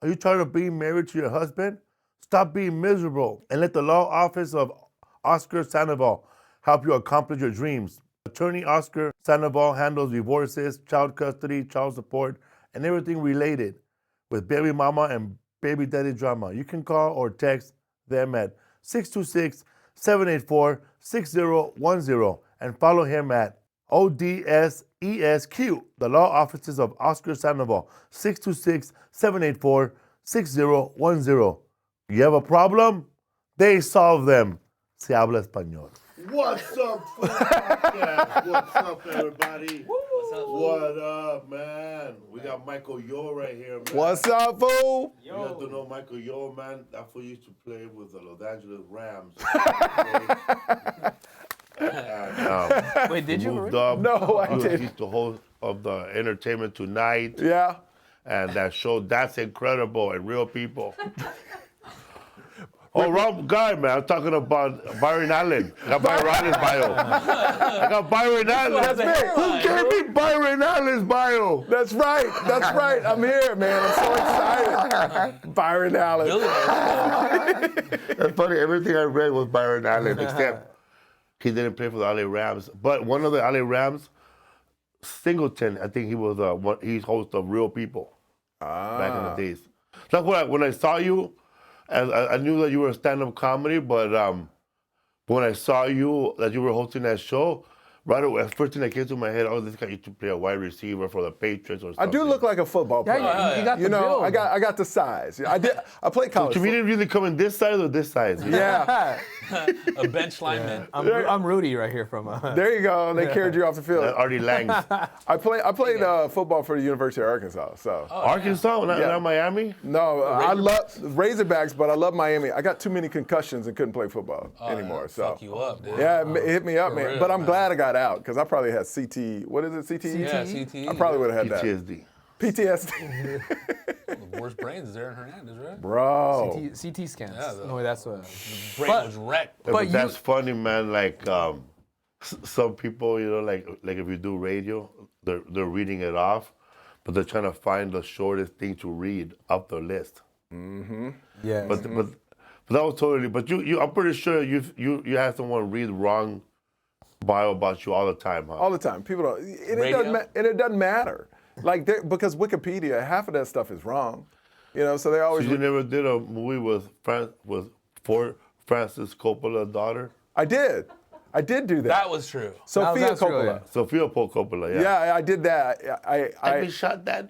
Are you tired of being married to your husband? Stop being miserable and let the law office of Oscar Sandoval help you accomplish your dreams. Attorney Oscar Sandoval handles divorces, child custody, child support, and everything related with baby mama and baby daddy drama. You can call or text them at 626-784-6010 and follow him at ODSESQ, the law offices of Oscar Sandoval, 626-784-6010. You have a problem? They solve them. Se habla español. What's up, Food Podcast? What's up, everybody? What up, man? We got michaelyo right here, man. What's up, fool? You got to know michaelyo, man. That fool used to play with the Los Angeles Rams. And, wait, did you? Moved up. No, I didn't. He's the host of the Entertainment Tonight. Yeah. And that show, That's Incredible, and Real People. Oh, wrong guy, man. I'm talking about Byron Allen. I got Byron Allen's bio. I got Byron Allen. That's me. Who gave me Byron Allen's bio? That's right. That's right. I'm here, man. I'm so excited. Byron Allen. That's funny. Everything I read was Byron Allen, except he didn't play for the LA Rams. But one of the LA Rams, Singleton, I think he was he's host of Real People back in the days. That's when I saw you. I knew that you were a stand-up comedy, but when I saw you, that you were hosting that show, right away, the first thing that came to my head, oh, this guy used to play a wide receiver for the Patriots or something. I do look like a football player. Yeah, you got the build. I got the size. I played college. So you didn't really come in this size or this size? Yeah. A bench lineman. I'm Rudy right here from. There you go. They carried you off the field. Artie Lang. I played football for the University of Arkansas. So. Arkansas, not Miami? No, I love Razorbacks, but I love Miami. I got too many concussions and couldn't play football anymore. So. Fuck you up, dude. Yeah, it hit me up, For man. real, But I'm man. glad I got out because I probably had CT. What is it, CTE? Yeah, CTE. I probably would have had PTSD. that. PTSD. The worst brains is Aaron Hernandez, right? Bro. CT scans. Yeah, No, that's what. Brain was wrecked. But that's funny, man. Like some people, like if you do radio, they're reading it off, but they're trying to find the shortest thing to read off their list. Mm-hmm. Yeah. But that was totally. But you, I'm pretty sure you had someone read wrong bio about you all the time, huh? All the time. People don't. Radio? It doesn't matter. Like because Wikipedia, half of that stuff is wrong. So they always. So you never did a movie with Francis Coppola's daughter? I did do that. That was true. Sophia that's true, Coppola. Sophia Coppola, yeah. Yeah, I did that. I've been shot, Dad.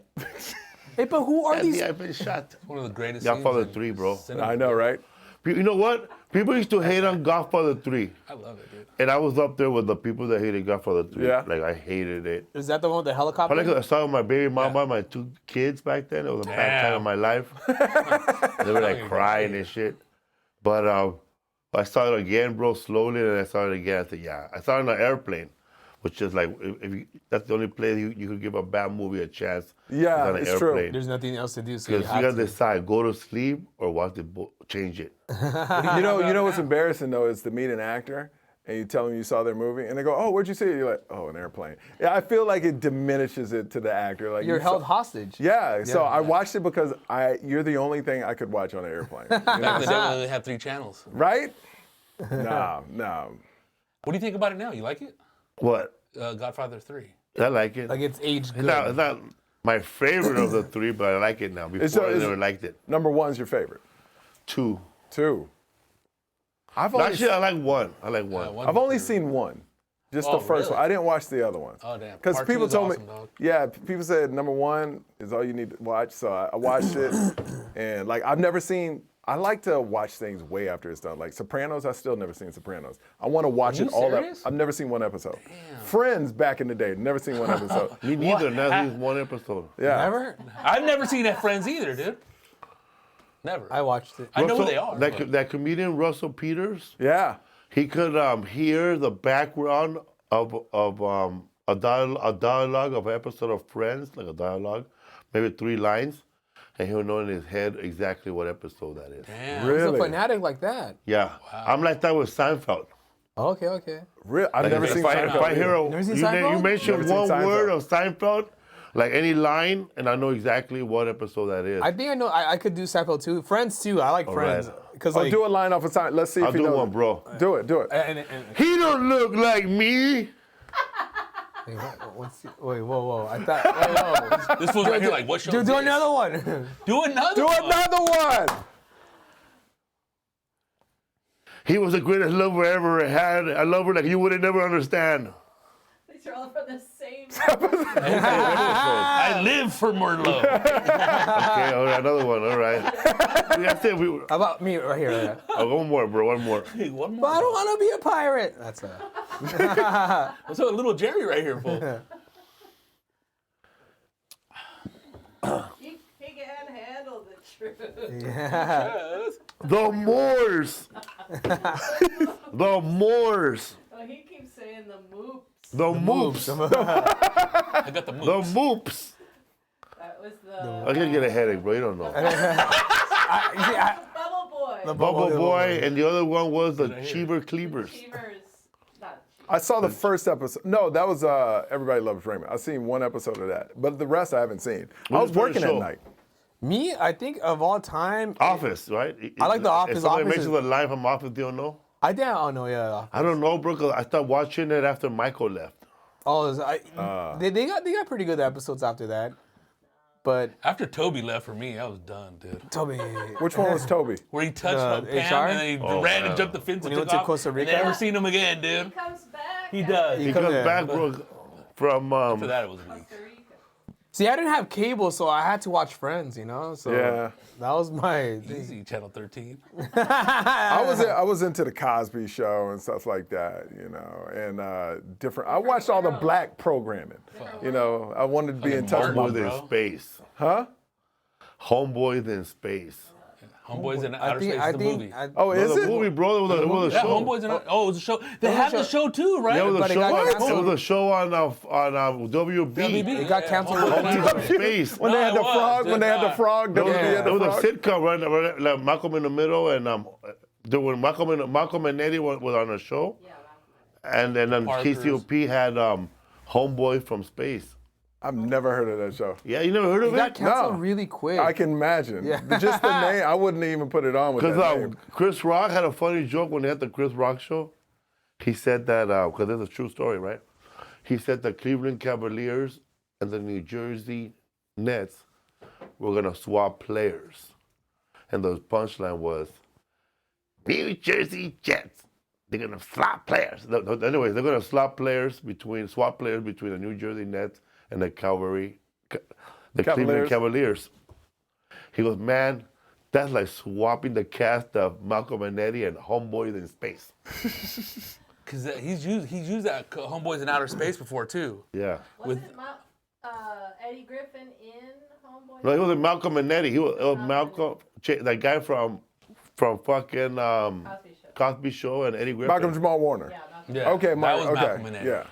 Hey, but who are these? I've been shot. One of the greatest. Godfather scenes in 3, bro. cinema. I know, right? You know what? People used to hate on Godfather 3. I love it, dude. And I was up there with the people that hated Godfather 3. Yeah. Like, I hated it. Is that the one with the helicopter? Probably 'cause I saw my baby mama, my 2 kids back then. It was a bad time in my life. They were like crying and shit. But I saw it again, bro, slowly, and I saw it again. I said, yeah. I saw it on an airplane, which is like, that's the only place you could give a bad movie a chance. Yeah, on an it's true. airplane. There's nothing else to do, so Because you got to decide, go to sleep or watch the book, change it. You know what's embarrassing though is to meet an actor and you tell them you saw their movie and they go, "Oh, where'd you see it?" You're like, "Oh, an airplane." Yeah, I feel like it diminishes it to the actor. Like You're you held saw- hostage. Yeah, so I watched it because you're the only thing I could watch on an airplane. You know? Back in the day when they had 3 channels. Right? No. What do you think about it now? You like it? What? Godfather 3. I like it. Like it's aged good. It's not my favorite of the 3, but I like it now. Before I never liked it. Number 1's your favorite. 2. 2. I've only, Actually, I like 1. I like 1. One I've only through- seen 1. Just Oh, the first really? one. I didn't watch the other ones. Oh, damn. Because Part 2 people is told awesome, me, dog. yeah, people said number 1 is all you need to watch. So I watched it, and like I've never seen. I like to watch things way after it's done. Like Sopranos, I still never seen Sopranos. I want to watch Are it you all. serious? I've never seen 1 episode. Friends back in the day, never seen 1 episode. Me neither. Now he's 1 episode. Yeah. Never? I've never seen that Friends either, dude. Never. I watched it. I know who they are. but- That comedian Russell Peters, Yeah. he could hear the background of a dialogue of an episode of Friends, like a dialogue, maybe 3 lines, and he'll know in his head exactly what episode that is. Damn. He's a Really? fanatic like that. Yeah, I'm like that with Seinfeld. Okay. I've never If seen I Seinfeld. hear either. you Never seen Seinfeld? mention Never seen one Seinfeld. word of Seinfeld, Like any line, and I know exactly what episode that is. I think I know. I could do Seinfeld too. Friends too. I like Friends right. because Oh, like do a line off of time. Let's see I'll if you do know. one, bro. Do it. and He don't look like me. wait, whoa! I thought whoa. This fool's right here like, what show Do is this? another one. Do another Do one. another one. He was the greatest lover I ever had. A lover like you would never understand. These are all from the same. I live for Merlot. Okay, all right, another one. All right. That's it. How about me right here? Right? Oh, one more, bro. One more. Hey, one But more. I don't want to be a pirate. That's What's up with little Jerry right here, fool? He can handle the truth. yeah. The Moors. The Moors. Oh, he keeps saying the moops. The Moops. I got the The moves. Moops. That was I'm the gonna get a headache, bro. You don't know. Bubble Boy. Bubble Boy, and the other one was the Cheever Cleavers. Cheevers. Not I saw the first episode. No, that was Everybody Loves Raymond. I've seen one episode of that, but the rest I haven't seen. I What was was the working first at show? night. Me, I think of all time. Office, right? I like The Office. If somebody Office makes is- it a line from Office, do you know? I think I don't know. Yeah. I don't know, bro, because I started watching it after Michael left. Oh, they got pretty good episodes after that. But After Toby left for me, I was done, dude. Toby, Which one was Toby? Where he touched The Pam HR? and then he ran and jumped the fence When and he took went to off. Costa Rica? And never seen him again, He dude. comes back. He does. He Come comes there. back, bro, from After that, it was weak. Costa Rica. see, I didn't have cable, so I had to watch Friends. You know, so Yeah. that was my. Easy, Channel 13. I was into the Cosby Show and stuff like that, you know, and different. I watched all the black programming, you know. I wanted to be in touch Martin. with. Homeboys bro. in Space. Huh? Homeboys in Space. Homeboys in I Outer think. Space, I the think. movie. Oh, It is was a it? movie, bro. It was a Yeah, show. Homeboys in it was a show. They have the show too, right? Yeah, it was But a it show. got On, it canceled. was a show on WB. WB. It got canceled. Homeboys in Space. When they had the No, it was. frog, when they had the Did frog, There was, WB had there the was a frog. sitcom, right? Like Malcolm in the Middle, and when Malcolm and Eddie was on a show, Yeah, Malcolm. and then Parkers. KCOP had Homeboy from Space. I've never heard of that show. Yeah, you never heard of It got it? canceled No. really quick. I can imagine. Yeah. Just the name, I wouldn't even put it on with that Because name. Chris Rock had a funny joke when they had the Chris Rock show. He said that, because it's a true story, right? He said the Cleveland Cavaliers and the New Jersey Nets were going to swap players. And the punchline was, New Jersey Jets, they're going to swap players. Anyways, they're going to swap players between the New Jersey Nets and the Cleveland Cavaliers. He goes, man, that's like swapping the cast of Malcolm and Eddie and Homeboys in Space. Because he's used that Homeboys in Outer Space before too. Yeah. Wasn't Eddie Griffin in Homeboy? No, he wasn't Malcolm and Eddie. It was Malcolm, that guy from fucking Cosby Show. Cosby Show and Eddie Griffin. Malcolm Jamal Warner. Yeah, Malcolm. Yeah. Okay, that Mike. was Okay. Malcolm and Eddie. Yeah.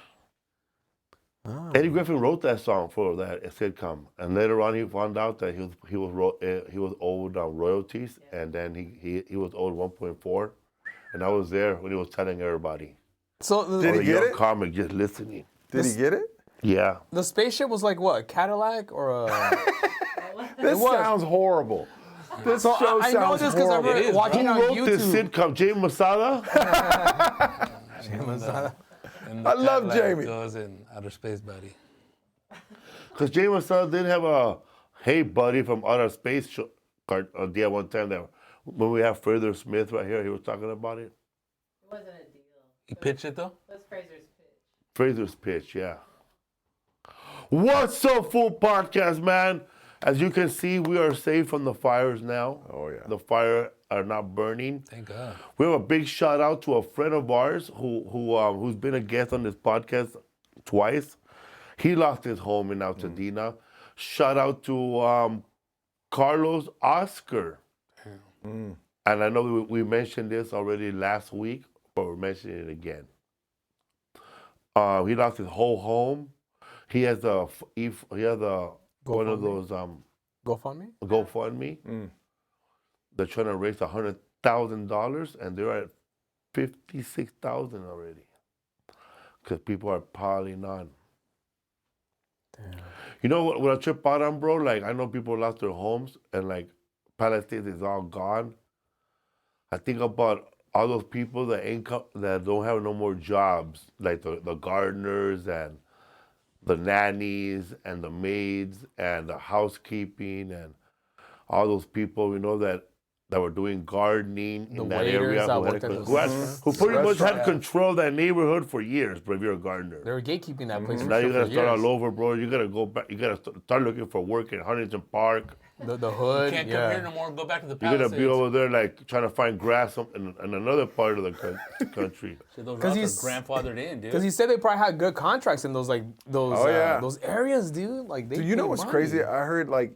Eddie Griffin wrote that song for that sitcom, and later on he found out that he was owed royalties, and then he was owed 1.4, and I was there when he was telling everybody. So Did Or he the get young it? comic just listening. Did he get it? Yeah. the spaceship was like what? A Cadillac or a? This was. sounds horrible. This So show I know sounds this because I horrible. It remember is, watching Who on wrote this YouTube. sitcom? James Masada? And the I love Cadillac Jamie. Goes in outer space, buddy. Because James Masada did have a Hey Buddy from Outer Space show, deal one time that when we have Fraser Smith right here, he was talking about it. It wasn't a deal. You pitched it though. That's Fraser's pitch. Fraser's pitch, yeah. What's up, full podcast, man? As you can see, we are safe from the fires now. Oh, yeah. The fire are not burning. Thank God. We have a big shout out to a friend of ours who's been a guest on this podcast twice. He lost his home in Altadena. Shout out to Carlos Oscar. And I know we mentioned this already last week, but we're mentioning it again. He lost his whole home. He has one of those GoFundMe? GoFundMe. They're trying to raise $100,000, and they're at $56,000 already, because people are piling on. Damn. You know what I trip out on, bro? Like, I know people lost their homes and, like, Palestine is all gone. I think about all those people that that don't have no more jobs, like the gardeners and the nannies and the maids and the housekeeping and all those people, that were doing gardening The in that waiters area that who, worked at who pretty much had control of that neighborhood for years, bro, if you're a gardener. They were gatekeeping that place. Now you for gotta start years. all over, bro. You gotta go back. You gotta start looking for work in Huntington Park. The hood. Can't come here no more. Go back to the You're gonna Palisades. be over there like trying to find grass in another part of the country. So those 'Cause routes are grandfathered in, dude. Because he said they probably had good contracts in those those areas, dude. Like, they Do you know paid what's money. crazy? I heard like,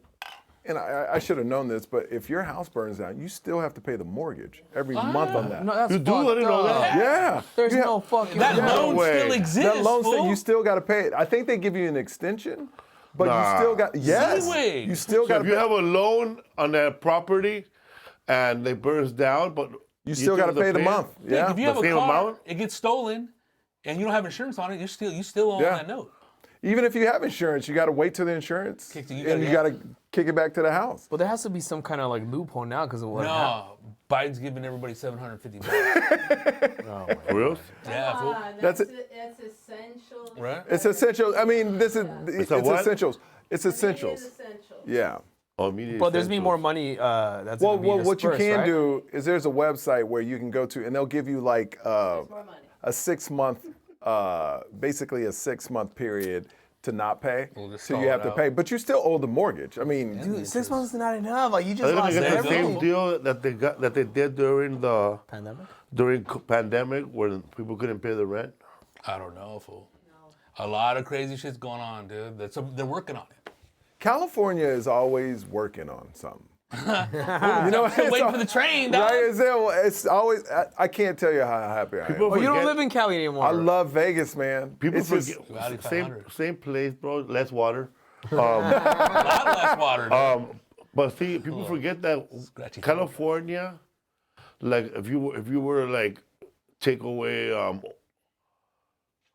and I should have known this, but if your house burns down, you still have to pay the mortgage every month on that. No, that's You do? I didn't know fucked that. up. Yeah. There's You no have- fucking that way. loan way. still exists, That loan fool. thing, you still got to pay it. I think they give you an extension, but Nah. you still got, yes. Leeway. You still So got if you have a loan on that property and it burns down, but you still got to pay the month. Dude, Yeah. if you The have a same car, amount? it gets stolen, and you don't have insurance on it, you still own Yeah. that note. Even if you have insurance, you got to wait till the insurance, Kick the- and you you gotta- got to kick it back to the house. But there has to be some kind of like loophole now because of what happened. No, Biden's giving everybody $750. for real? Yeah, fool. That's That's essential. Right? It's essential. I mean, it's a what? essentials. It's It is essentials. essential. Yeah. Oh, immediate But there's be essentials. more money. That's Well, gonna be what you dispersed, can right? do is there's a website where you can go to, and they'll give you like There's more money. a 6-month, basically a 6-month period to not pay. We'll just So you stall have it to out. pay, but you still owe the morttage. I mean, Dude, 6 months is not enough. Like, you Are just they gonna lost get the everything. same deal that they did during the pandemic. pandemic, where people couldn't pay the rent? I don't know, fool. A lot of crazy shit's going on, dude. They're working on it. California is always working on something. You know, Still waiting for the train, dog. Right? It's always. I can't tell you how happy I am. People Oh, you don't forget- live in Cali anymore. I love Vegas, man. People It's just- forget Rowdy same 500. place, bro. Less water. A lot less water, dude. But see, people forget that Scratchy California, like if you were to like take away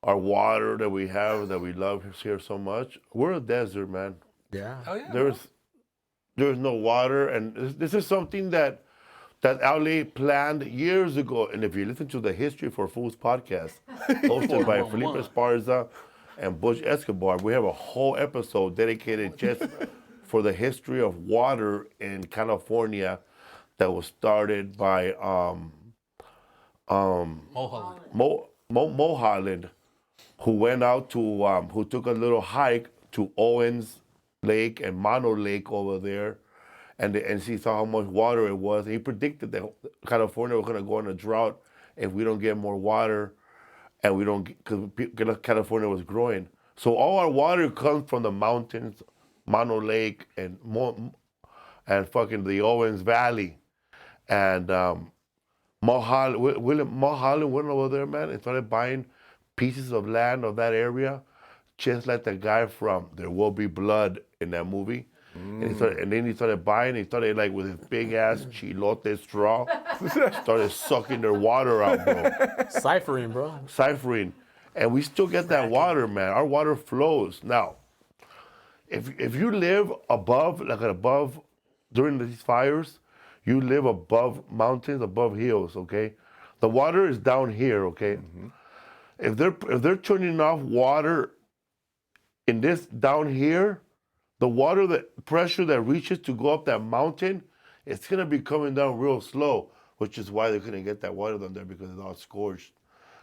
our water that we have that we love here so much, we're a desert, man. yeah. Hell yeah. There's no water, and this is something that LA planned years ago. And if you listen to the History for Fools podcast, hosted by Felipe Esparza and Butch Escobar, we have a whole episode dedicated just for the history of water in California that was started by Mulholland, who went out to who took a little hike to Owens Lake and Mono Lake over there, and he saw how much water it was. And he predicted that California was going to go on a drought if we don't get more water, and we don't because California was growing. So all our water comes from the mountains, Mono Lake and fucking the Owens Valley, and Mulholland went over there, man, and started buying pieces of land of that area, just like the guy from There Will Be Blood in that movie. And then he started buying. He started like with his big ass chilote straw, started sucking their water out, bro, Ciphering, bro. ciphering, and we still get that water, man. Our water flows now. If you live above during these fires, you live above mountains, above hills, okay? The water is down here, okay? If they're turning off water in this down here, the water, the pressure that reaches to go up that mountain, it's gonna be coming down real slow, which is why they couldn't get that water down there because it's all scorched.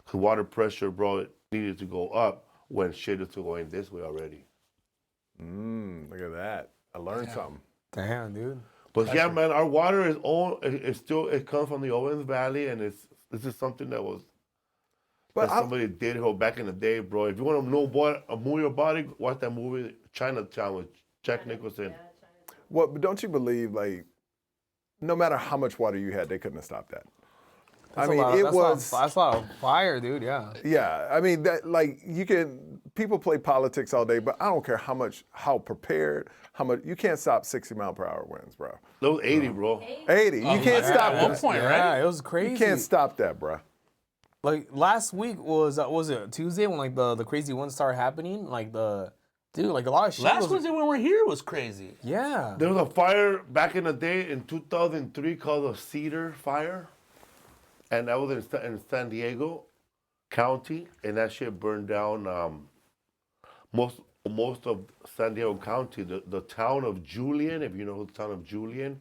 Because water pressure, bro, it needed to go up when shit is going this way already. Look at that. I learned something. Damn, dude. But yeah, man, our water is all it comes from the Owens Valley, and this is something that was But that somebody did back in the day, bro. If you want to know a movie about it, watch that movie Chinatown with Jack Nicholson. but don't you believe, like, no matter how much water you had, they couldn't have stopped that. That's a lot of fire, dude. Yeah. Yeah, I mean that. Like, people play politics all day, but I don't care how prepared, how much. You can't stop 60-mile-per-hour winds, bro. Those 80, bro. 80. You can't stop At one that. point, Yeah, right? it was crazy. You can't stop that, bro. Like last week was it Tuesday when like the crazy winds started happening, like the Dude, like a lot of shit. Last Wednesday when we were here was crazy. Yeah. There was a fire back in the day in 2003 called the Cedar Fire, and that was in San Diego County, and that shit burned down most of San Diego County. The town of Julian, if you know the town of Julian,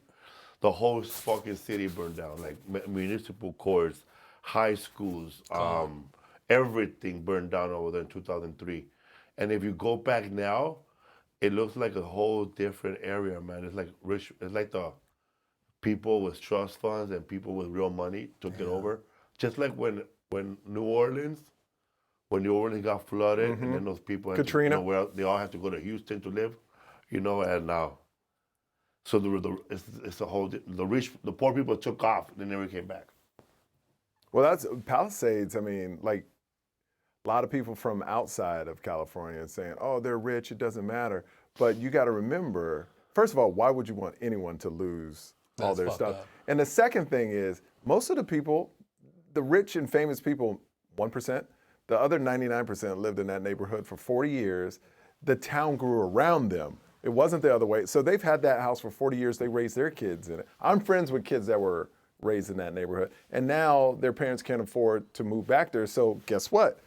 the whole fucking city burned down. Like municipal courts, high schools, everything burned down over there in 2003. And if you go back now, it looks like a whole different area, man. It's like rich. It's like the people with trust funds and people with real money took it over. Just like when New Orleans got flooded, and then those people had Katrina. they all had to go to Houston to live, and now, so it's a whole the poor people took off, they never came back. Well, that's Palisades. I mean, like a lot of people from outside of California saying, "Oh, they're rich. It doesn't matter." But you got to remember, first of all, why would you want anyone to lose all That's their fucked stuff? up. And the second thing is, most of the people, the rich and famous people, 1%. The other 99% lived in that neighborhood for 40 years. The town grew around them. It wasn't the other way. So they've had that house for 40 years. They raised their kids in it. I'm friends with kids that were raised in that neighborhood. And now their parents can't afford to move back there. So guess what?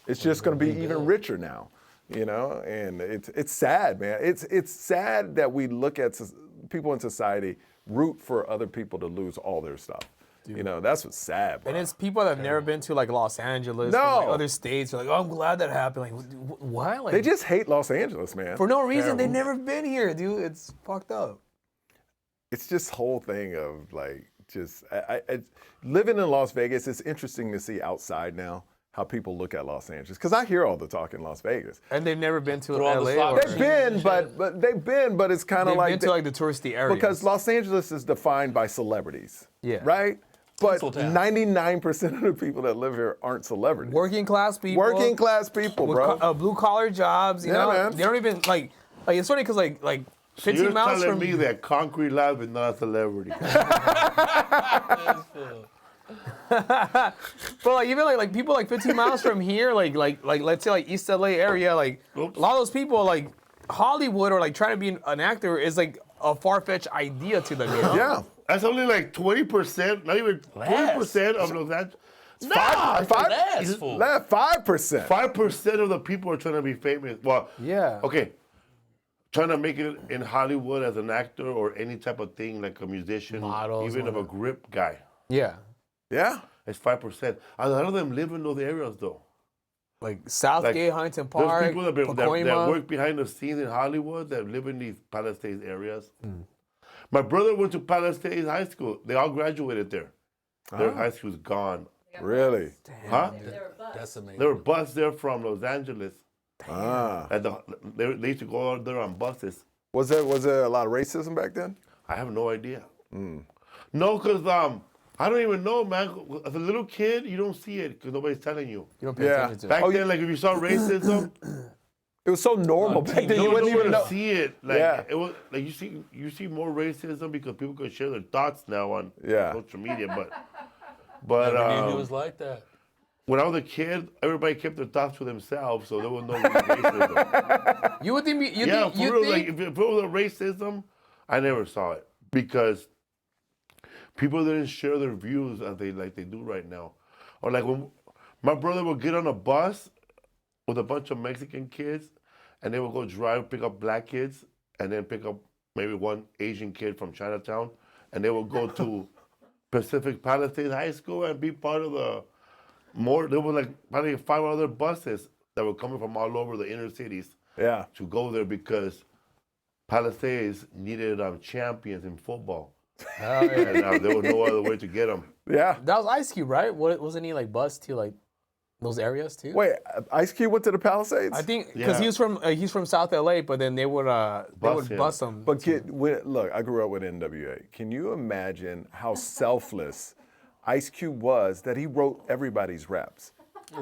It's just going to be even richer now, And it's sad, man. It's sad that we look at people in society root for other people to lose all their stuff. That's what's sad, bro. And it's people that have never been to like Los Angeles, No. from, like, other states. Are like, oh, I'm glad that happened. Like, what? Like, They just hate Los Angeles, man. for no reason. They've Terrible. never been here, dude. It's fucked up. It's just whole thing of like living in Las Vegas. It's interesting to see outside now how people look at Los Angeles, because I hear all the talk in Las Vegas. And they've never been to Through all the LA. slot Or, machines. They've been, but it's kind of they've like been to like the touristy areas. because Los Angeles is defined by celebrities, Yeah. right? But Pencil town. 99% of the people that live here aren't celebrities. working class people. Working class people, with bro. blue collar jobs. You Yeah, know, man. they don't even like it's funny because like So 15 you're miles telling from me that Concrete Lab is not a celebrity? But like even like people like 15 miles from here, like let's say like East LA area, like Oops. a lot of those people like Hollywood or like trying to be an actor is like a far-fetched idea to them. Yeah. That's only like 20%, not even 20% of Los Angeles. Nah, five- less, fool. 5%. 5% of the people are trying to be famous. Well, Yeah. okay, trying to make it in Hollywood as an actor or any type of thing like a musician, Models, even of a grip guy. Yeah. Yeah. It's 5%. A lot of them live in those areas though. Like Southgate, Huntington Park, There's people that Pacoima. work behind the scenes in Hollywood that live in these Palisades areas. My brother went to Palisades High School. They all graduated there. Their high school's gone. Really? Huh? They were bust. That's amazing. They were bused there from Los Angeles. Ah. They used to go out there on buses. Was there a lot of racism back then? I have no idea. No, because I don't even know, man. As a little kid, you don't see it because nobody's telling you. You don't pay Yeah. attention to Back it. then, like if you saw racism, It was so normal back then. you You wouldn't even know. see it. Like Yeah. it was like you see more racism because people can share their thoughts now on Yeah. social media. But Never knew it was like that. when I was a kid, everybody kept their thoughts to themselves, so there was no racism. You would think you Yeah, think for you real. think Like if it was a racism, I never saw it because people didn't share their views as they do right now. Or like when my brother would get on a bus with a bunch of Mexican kids, and they would go pick up black kids, and then pick up maybe one Asian kid from Chinatown, and they would go to Pacific Palisades High School and be part of there were like probably 5 other buses that were coming from all over the inner cities Yeah. to go there because Palisades needed champions in football. And there was no other way to get them. Yeah. that was Ice Cube, right? Wasn't he like bus to like those areas too? Wait, Ice Cube went to the Palisades? I think because Yeah. he's from South LA, but then they would Bus him. bus him. But look, I grew up with NWA. Can you imagine how selfless Ice Cube was that he wrote everybody's raps?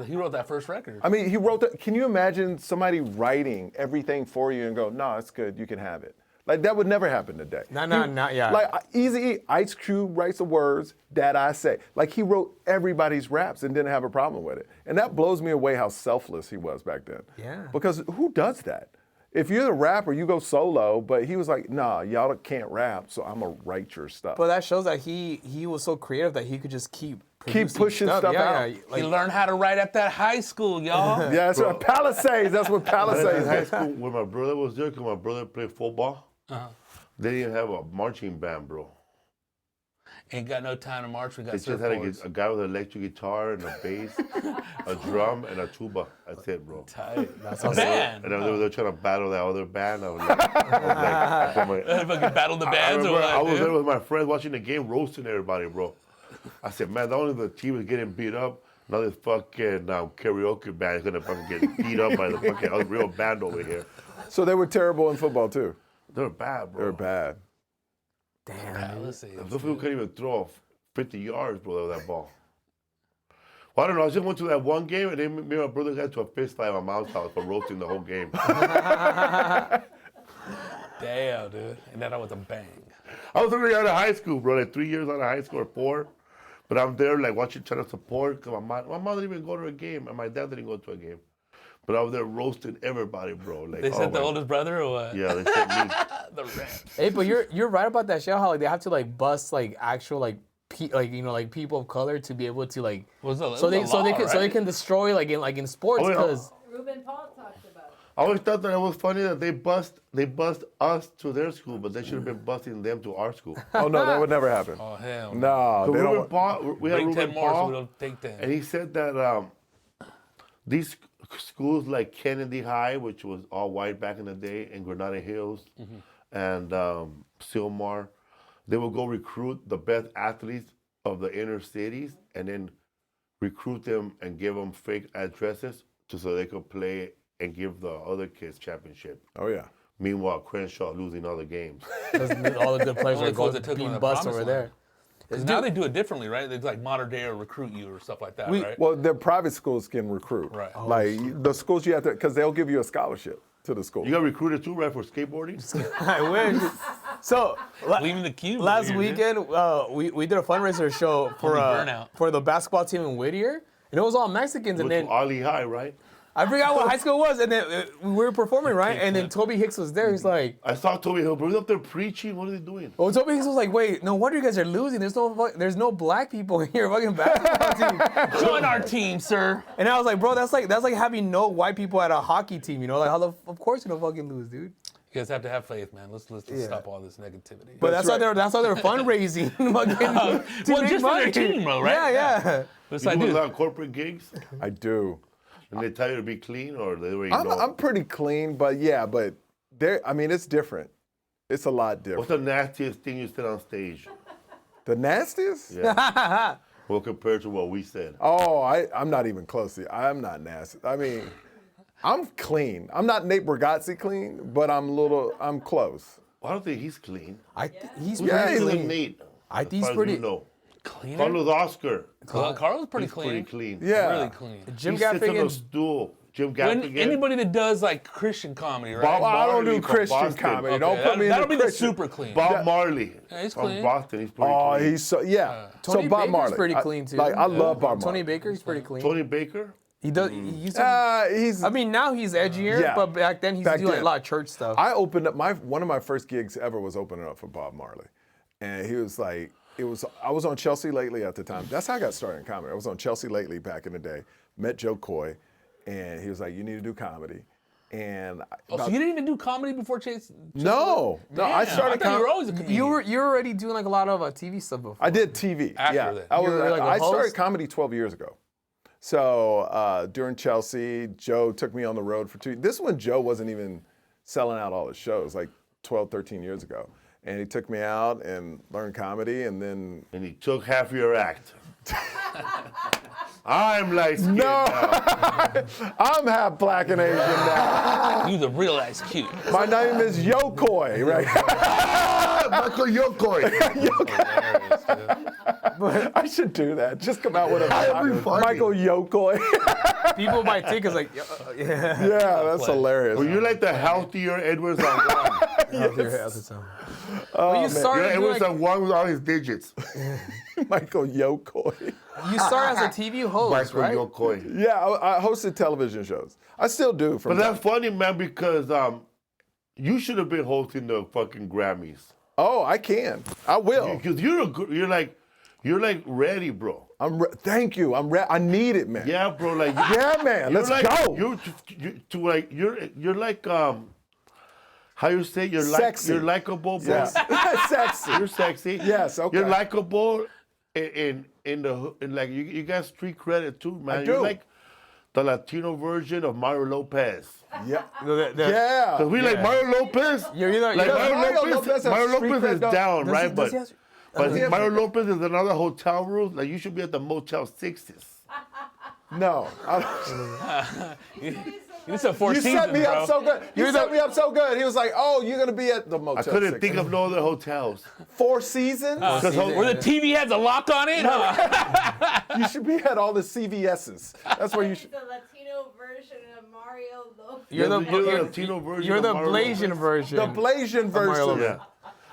He wrote that first record. I mean, he wrote that. Can you imagine somebody writing everything for you and go, no, it's good, you can have it? Like, that would never happen today. Yeah. Like, Easy Ice Cube writes the words that I say. Like, he wrote everybody's raps and didn't have a problem with it. And that blows me away how selfless he was back then. Yeah. Because who does that? if you're the rapper, you go solo. But he was like, nah, y'all can't rap, so I'm gonna write your stuff. But that shows that he was so creative that he could just keep pushing stuff out. Yeah, He learned how to write at that high school, y'all. Yeah, that's what Palisades. That's what In Palisades high is. school, when my brother was there, because my brother played football, they didn't have a marching band, bro. Ain't got no time to march. We got They just had surfboards. a guy with an electric guitar and a bass, a drum, and a tuba. That's it, bro. Tight. That's a awesome. band. And they were trying to battle that other band. I was like, Fucking battle the I bands or remember I what, was dude? there with my friends watching the game, roasting everybody, bro. I said, man, not only the team is getting beat up, now this fucking karaoke band is gonna fucking get beat up by the fucking real band over here. So they were terrible in football too. They're bad, bro. They're bad. Damn. Let's see. Those people couldn't even throw 50 yards, bro, with that ball. Well, I don't know. I just went to that one game, and then me and my brother got to a fist fight at my mom's house for roasting the whole game. Damn, dude. And that was a bang. I was already out of high school, bro. Like 3 years out of high school or 4. But I'm there, like, watching, trying to support. Because my mom didn't even go to a game, and my dad didn't go to a game. But I was there roasting everybody, bro. Like, They sent the my- oldest brother or what? Yeah, they sent me. The Rams. Hey, but you're right about that show. How like they have to like bust like actual like like people of color to be able to like so they can destroy like in sports Oh, yeah. because Ruben Paul talked about it. I always thought that it was funny that they bust us to their school, but they should have been busting them to our school. Oh no, that would never happen. Oh, hell. No, So they Ruben don't. Paul, we had Bring 10 Ruben more so Paul, we don't take 10. and he said that these schools like Kennedy High, which was all white back in the day, and Granada Hills, and Silmar, they would go recruit the best athletes of the inner cities, and then recruit them and give them fake addresses so they could play and give the other kids championship. Oh yeah. Meanwhile, Crenshaw losing all the games. all the good players Only are close they took them being to the bust promised over land. there. Because now they do it differently, right? It's like modern day or recruit you or stuff like that, right? Well, the private schools can recruit. Right. Oh, Like the schools you have to, because they'll give you a scholarship to the school. You got recruited too, right, for skateboarding? I wish. So Leaving the cube. last over here, dude. weekend we did a fundraiser show Burnout. for the basketball team in Whittier, and it was all Mexicans, and Went then to Ali High, right? I forgot what high school it was, and then we were performing, right? And then Toby Hicks was there. He's like, I saw Toby Hill, bro. He's up there preaching. What are they doing? "Oh, Toby Hicks was like, wait, no wonder you guys are losing. There's no black people in your fucking basketball team." Join our team, sir. And I was like, bro, that's like having no white people at a hockey team. You know, like of course you're gonna fucking lose, dude. You guys have to have faith, man. Let's stop all this negativity. But that's why right. they're fundraising. Fucking, to well, make just for their money. team, bro, right? Yeah. It's You like, do a dude, lot of corporate gigs, I do. and they tell you to be clean, or they already I'm, know. I'm pretty clean, but yeah, but there. I mean, it's different. It's a lot different. What's the nastiest thing you said on stage? The nastiest? Yeah. Well, compared to what we said. Oh, I'm not even close to. I'm not nasty. I mean, I'm clean. I'm not Nate Bargatze clean, but I'm close. I don't think he's clean. He's Who's pretty cleaner than clean. Nate? I think he's As far as pretty- you know. cleaner? Carlos Oscar. Carlos pretty He's clean. pretty clean. Yeah. Really clean. Jim He sits on a Gaffigan. stool. Jim When Gaffigan. anybody that does like Christian comedy, right? Bob Well, I don't Marley do from Christian Boston. comedy. Okay, Don't put me in that'll the be Christian. the super clean. Bob Marley Yeah, he's from clean. Boston. He's pretty Oh, clean. he's so yeah. Tony so Bob Baker's Marley, pretty clean too. Like I love Bob Tony Marley. Baker, he's pretty clean. Tony Baker. He does. He used to. He's. I mean, now he's edgier, Yeah. but back then he used Back to do like then. a lot of church stuff. I opened up one of my first gigs ever was opening up for Bob Marley, and he was like, I was on Chelsea Lately at the time. That's how I got started in comedy. I was on Chelsea Lately back in the day. Met Joe Coy, and he was like, "You need to do comedy." And Oh, so you didn't even do comedy before Chase? no, I Damn, started. I thought you were always a comedian. you were already doing like a lot of TV stuff before. I did TV. After yeah, that. I was. You were like a I started host? comedy 12 years ago. So during Chelsea, Joe took me on the road for 2 years. This is when Joe wasn't even selling out all his shows, like 12, 13 years ago. And he took me out and learned comedy, and then And he took half your act. I'm light skinned now. I'm half black and Asian now. You the real Ice Cube. My name is Yokoi, right? Michael Yokoi. Hilarious, dude. I should do that. Just come out with a That'd be funny. Michael Yokoi. People might think it's like, yeah. Yeah, that's hilarious. Well, you're like the healthier Edwards on one. Oh, you man. started You're doing, Edwards like, on one with all his digits. Michael Yokoi. you started as a TV host, Michael right? Yokoi. Yeah, I hosted television shows. I still do. But that's funny, man, because you should have been hosting the fucking Grammys. Oh, I can. I will. Because you're like ready, bro. Thank you. I'm ready. I need it, man. Yeah, bro. Like Yeah, man. Let's go. You're like how you say you're Sexy. You're likable, bro. Yes. Sexy. You're sexy. Yes, okay. You're likable in like you got street credit too, man. I You're do. like the Latino version of Mario Lopez. Yeah. Cause we like Mario Lopez. You're either Like Mario Lopez has Mario street Lopez is cred, down, Does right? he- But does he have- but Mario Lopez is another hotel room. Like you should be at the Motel 60s. No. I don't. You said Four You Seasons, set me bro. up so good. You set me up so good. He was like, "Oh, you're gonna be at the Motel." I couldn't 6. think of no other hotels. Four Seasons. Where the TV has a lock on it? You should be at all the CVS's. That's where you should. The Latino version of Mario Lopez. You're the Latino version. You're the of Mario Blasian Lopez. version. The Blasian Mario version. Lopez.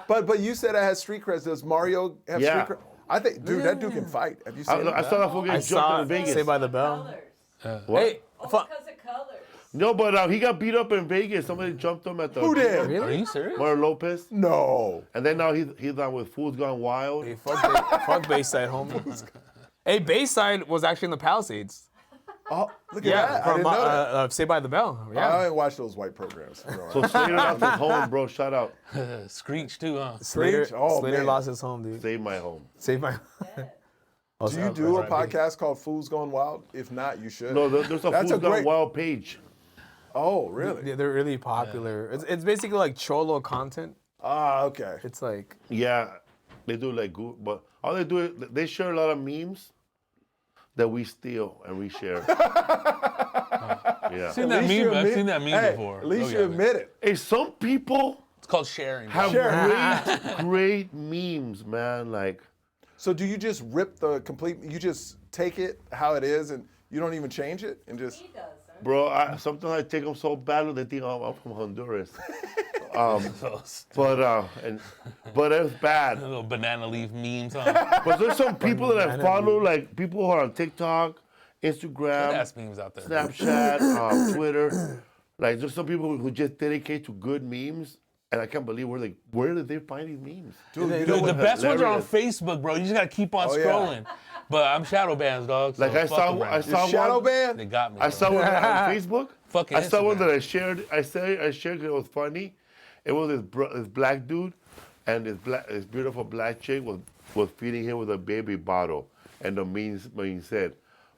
Yeah. But you said I had street creds. Does Mario have Yeah. street cred? I think, dude, that dude can fight. Have you seen him? I saw that fool I get saw jumped in Vegas. Saved by the Bell. Colors. What? Hey, All fu- because of colors. No, but he got beat up in Vegas. Somebody jumped him at the. Who did? Are you serious? Mario Lopez. No. And then now he's on with Fools Gone Wild. hey, fuck Bayside, homie. Hey, Bayside was actually in the Palisades. Oh, look at Yeah, that. I from didn't know that. Saved by the Bell. I Yeah. didn't watch those white programs. No. So Slater lost his home, bro. Shout out. Screech too, huh? Slater, Oh, Slater man. lost his home, dude. Save my home. Save my. Do you do a podcast called Fools Gone Wild? If not, you should. No, there's a That's Fools a great- Gone Wild page. Oh, really? Yeah, they're really popular. It's basically like cholo content. Ah, okay. It's like Yeah, they do like good, but all they do is they share a lot of memes that we steal and we share. Yeah. Seen that you meme? I've admit- seen that meme hey, before. At least Oh, you yeah. admit it. Hey, some people It's called sharing. have Sure. great memes, man. Like, So do you just rip the complete? You just take it how it is, and you don't even change it, and just. He does. Huh? bro, sometimes I take them so bad they think I'm from Honduras. Those But it's bad. little banana leaf memes, huh? But there's some people that I follow, like people who are on TikTok, Instagram, Ass memes out there. Snapchat, Twitter. Like there's some people who just dedicate to good memes, and I can't believe where did they find these memes? Dude, you know Dude, the what? best ones are on hilarious. Facebook, bro. You just gotta keep on Oh, yeah. scrolling. But I'm shadow bans, dog. So Like I fuck saw, them, I man. saw Shadow one. ban? They got me. I saw one on Facebook. Fucking I saw one Instagram. that I shared. I shared because it was funny. It was this black dude, and this beautiful black chick was feeding him with a baby bottle, and the meme said,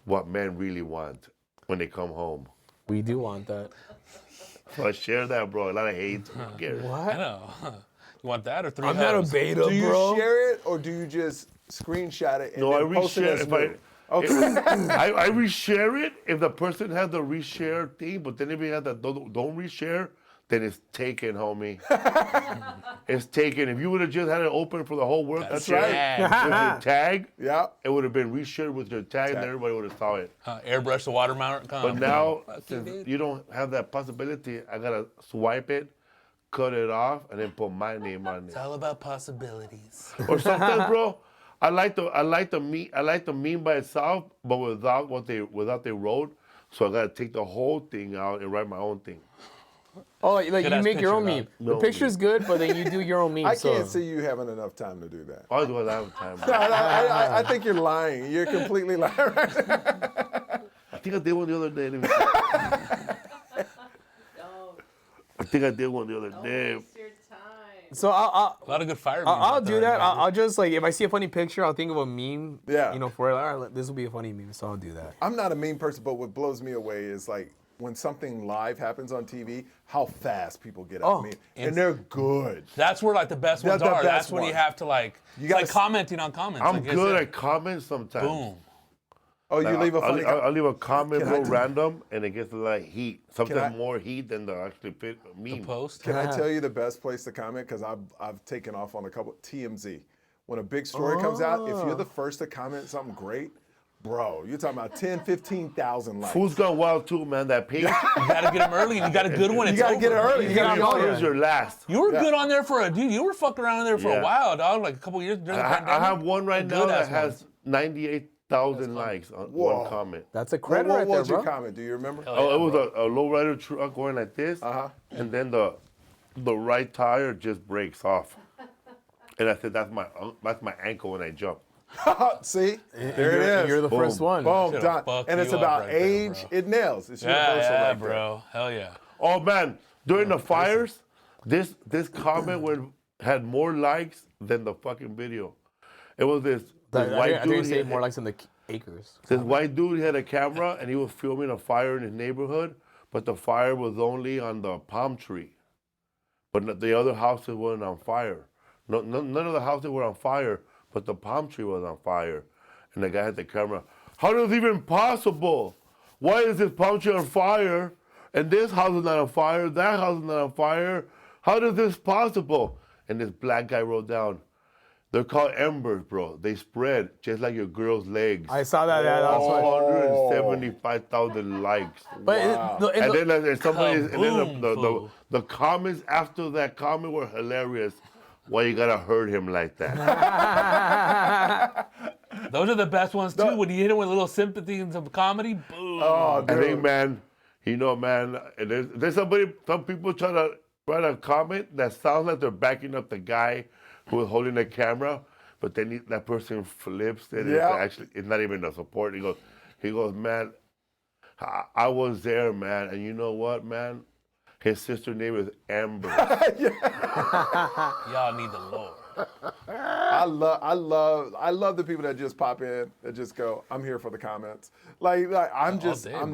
"What men really want when they come home." we do want that. So I shared that, bro. A lot of hate. Who cares? I know. You want that or three I'm not a hugs? beta, Do you bro. share it, or do you just screenshot it and No, I then post it reshare. as If new? Okay. I reshare it if the person has the reshare thing, but then if you have the don't reshare, then it's taken, homie. It's taken. If you would have just had it open for the whole world, That's right. right. With your tag, Yeah. it would have been reshared with your tag, and everybody would have saw it. Airbrush the watermark. But now, Fuck you, since dude. you don't have that possibility, I gotta swipe it, cut it off, and then put my name on it. It's all about possibilities. Or sometimes, bro, I like the meme by itself, but without they wrote. So I gotta take the whole thing out and write my own thing. Oh, like you Good-ass make your own picture, meme. dog. The No. picture's good, but then you do your own meme. I so. can't see you having enough time to do that. I do it all the time. Bro. I think you're lying. You're completely lying. Right now. I think I did one the other day. Let me see. Don't I think I did one the other day. waste your time. So I'll A lot of good fire memes. I'll out do there, that. man. I'll just like if I see a funny picture, I'll think of a meme. Yeah. You know, for it. All right, this will be a funny meme, so I'll do that. I'm not a mean person, but what blows me away is like when something live happens on TV, how fast people get Oh, at me, and they're good. That's where like the best They're ones the are. best That's when you ones. have to like, You it's like gotta- commenting on comments. I'm like, it's good it. at comments sometimes. Boom. Oh, you leave a funny. I'll leave a comment Can I real do- random, and it gets a lot of heat. Sometimes I- more heat than the actually fit meme. Post. Can I tell you the best place to comment? Because I've taken off on a couple. TMZ. When a big story comes out, if you're the first to comment something great, bro, you're talking about 10, 15,000 likes. Fools Gone Wild too, man. That page. You gotta get them early, and you got a good one. You It's gotta get it over. early. You gotta Yours go is there. your last. You were Yeah. good on there for a dude. You were fucking around in there for Yeah. a while, dog. Like a couple years during the pandemic. I have one right now Good-ass that has 98,000 likes on Whoa. one comment. That's a What, credit what right there, was your bro. comment? Do you remember? Oh, it was a lowrider truck going like this, Uh-huh. and then the the right tire just breaks off. And I said, that's my ankle when I jump. See, there it is. You're the first one. Boom, Should've done. fucked And it's you up about right there, age. bro. It nails. It's universal Yeah, right bro. Hell yeah. Oh man, during the fires, this comment had more likes than the fucking video. It was this white I dude. didn't say more likes in the acres. This white dude had a camera and he was filming a fire in his neighborhood, but the fire was only on the palm tree. But the other houses weren't on fire. None of the houses were on fire, but the palm tree was on fire. And the guy had the camera. How is it even possible? Why is this palm tree on fire and this house is not on fire, that house is not on fire? How is this possible? And this black guy wrote down, they're called embers, bro. They spread just like your girl's legs. I saw that. That was funny. 175,000 likes. But And then somebody, and then Kaboom, the comments after that comment were hilarious. Why you gotta hurt him like that? Those are the best ones too. When you hit it with a little sympathy and some comedy, boom. Oh, I dude. think, man, man, and there's some people try to write a comment that sounds like they're backing up the guy who was holding the camera, but then that person flips it. Yeah. It's not even a support. He goes, man, I was there, man, and you know what, man? His sister's name is Amber. Y'all need the Lord. I love the people that just pop in, that just go, I'm here for the comments. I'm bro.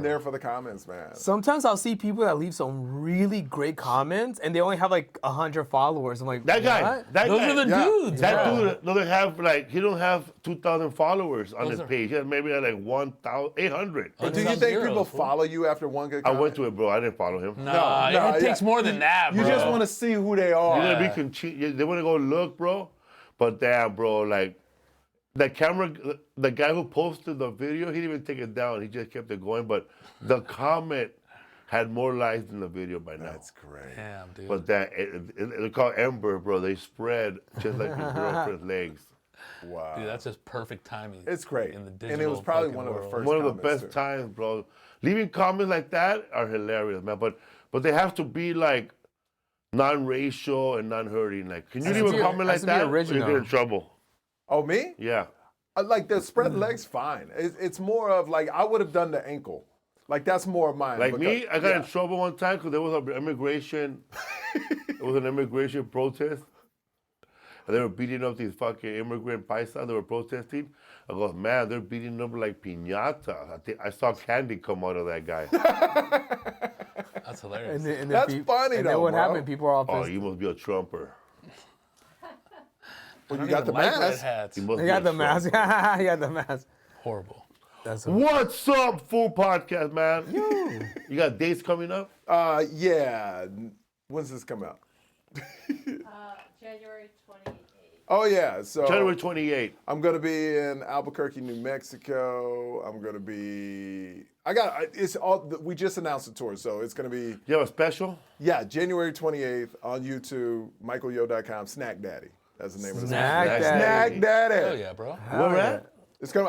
there for the comments, man. sometimes I'll see people that leave some really great comments, and they only have like 100 followers. I'm like, That guy. what? That Those guy. are the yeah. dudes, That bro. dude doesn't have he don't have 2,000 followers on Those his are- page. He has maybe like 1,800. But do you Some think zeros, people fool. follow you after one good I comment? went to it, bro. I didn't follow him. Nah, No, it yeah. takes more than that, bro. You just want to see who they are. You're gonna be they want to go look, bro. But damn, bro, like the camera, the guy who posted the video, he didn't even take it down. He just kept it going. But the comment had more likes than the video by now. That's great. Damn, dude. But they're called Ember, bro. They spread just like your girlfriend's legs. Wow. Dude, that's just perfect timing. It's great. In the And digital it was probably fucking one of the world. first One of the comments, best too. times, bro. Leaving comments like that are hilarious, man. But they have to be like non-racial and non-hurting. Like, can you Has to leave a be- comment like has to be that? Or original. you get in trouble. Oh, me? Yeah. Like the spread legs, fine. It's more of like, I would have done the ankle. Like that's more of mine. Like me, I got in yeah. trouble one time because there was an immigration. It was an immigration protest, and they were beating up these fucking immigrant paisas. They were protesting. I go, man, they're beating them like piñata. I saw candy come out of that guy. That's hilarious. And then That's funny, and though, then what bro. happened? People are all Oh, pissed. you must be a Trumper. Well, I you don't got the even like red mask. hats. You must They be got a the mask. Trumper. He got the mask. Horrible. That's What's up, Full Podcast, man? You got dates coming up? Yeah. When's this come out? January 28th. Oh yeah. So January 28th. I'm gonna be in Albuquerque, New Mexico. I'm gonna be. It's all. We just announced the tour, so it's gonna be. You have a special? Yeah, January 28th on YouTube, michaelyo.com. Snack Daddy. That's the name of the Snack song. Daddy. Snack Daddy. Hell yeah, bro. Where at?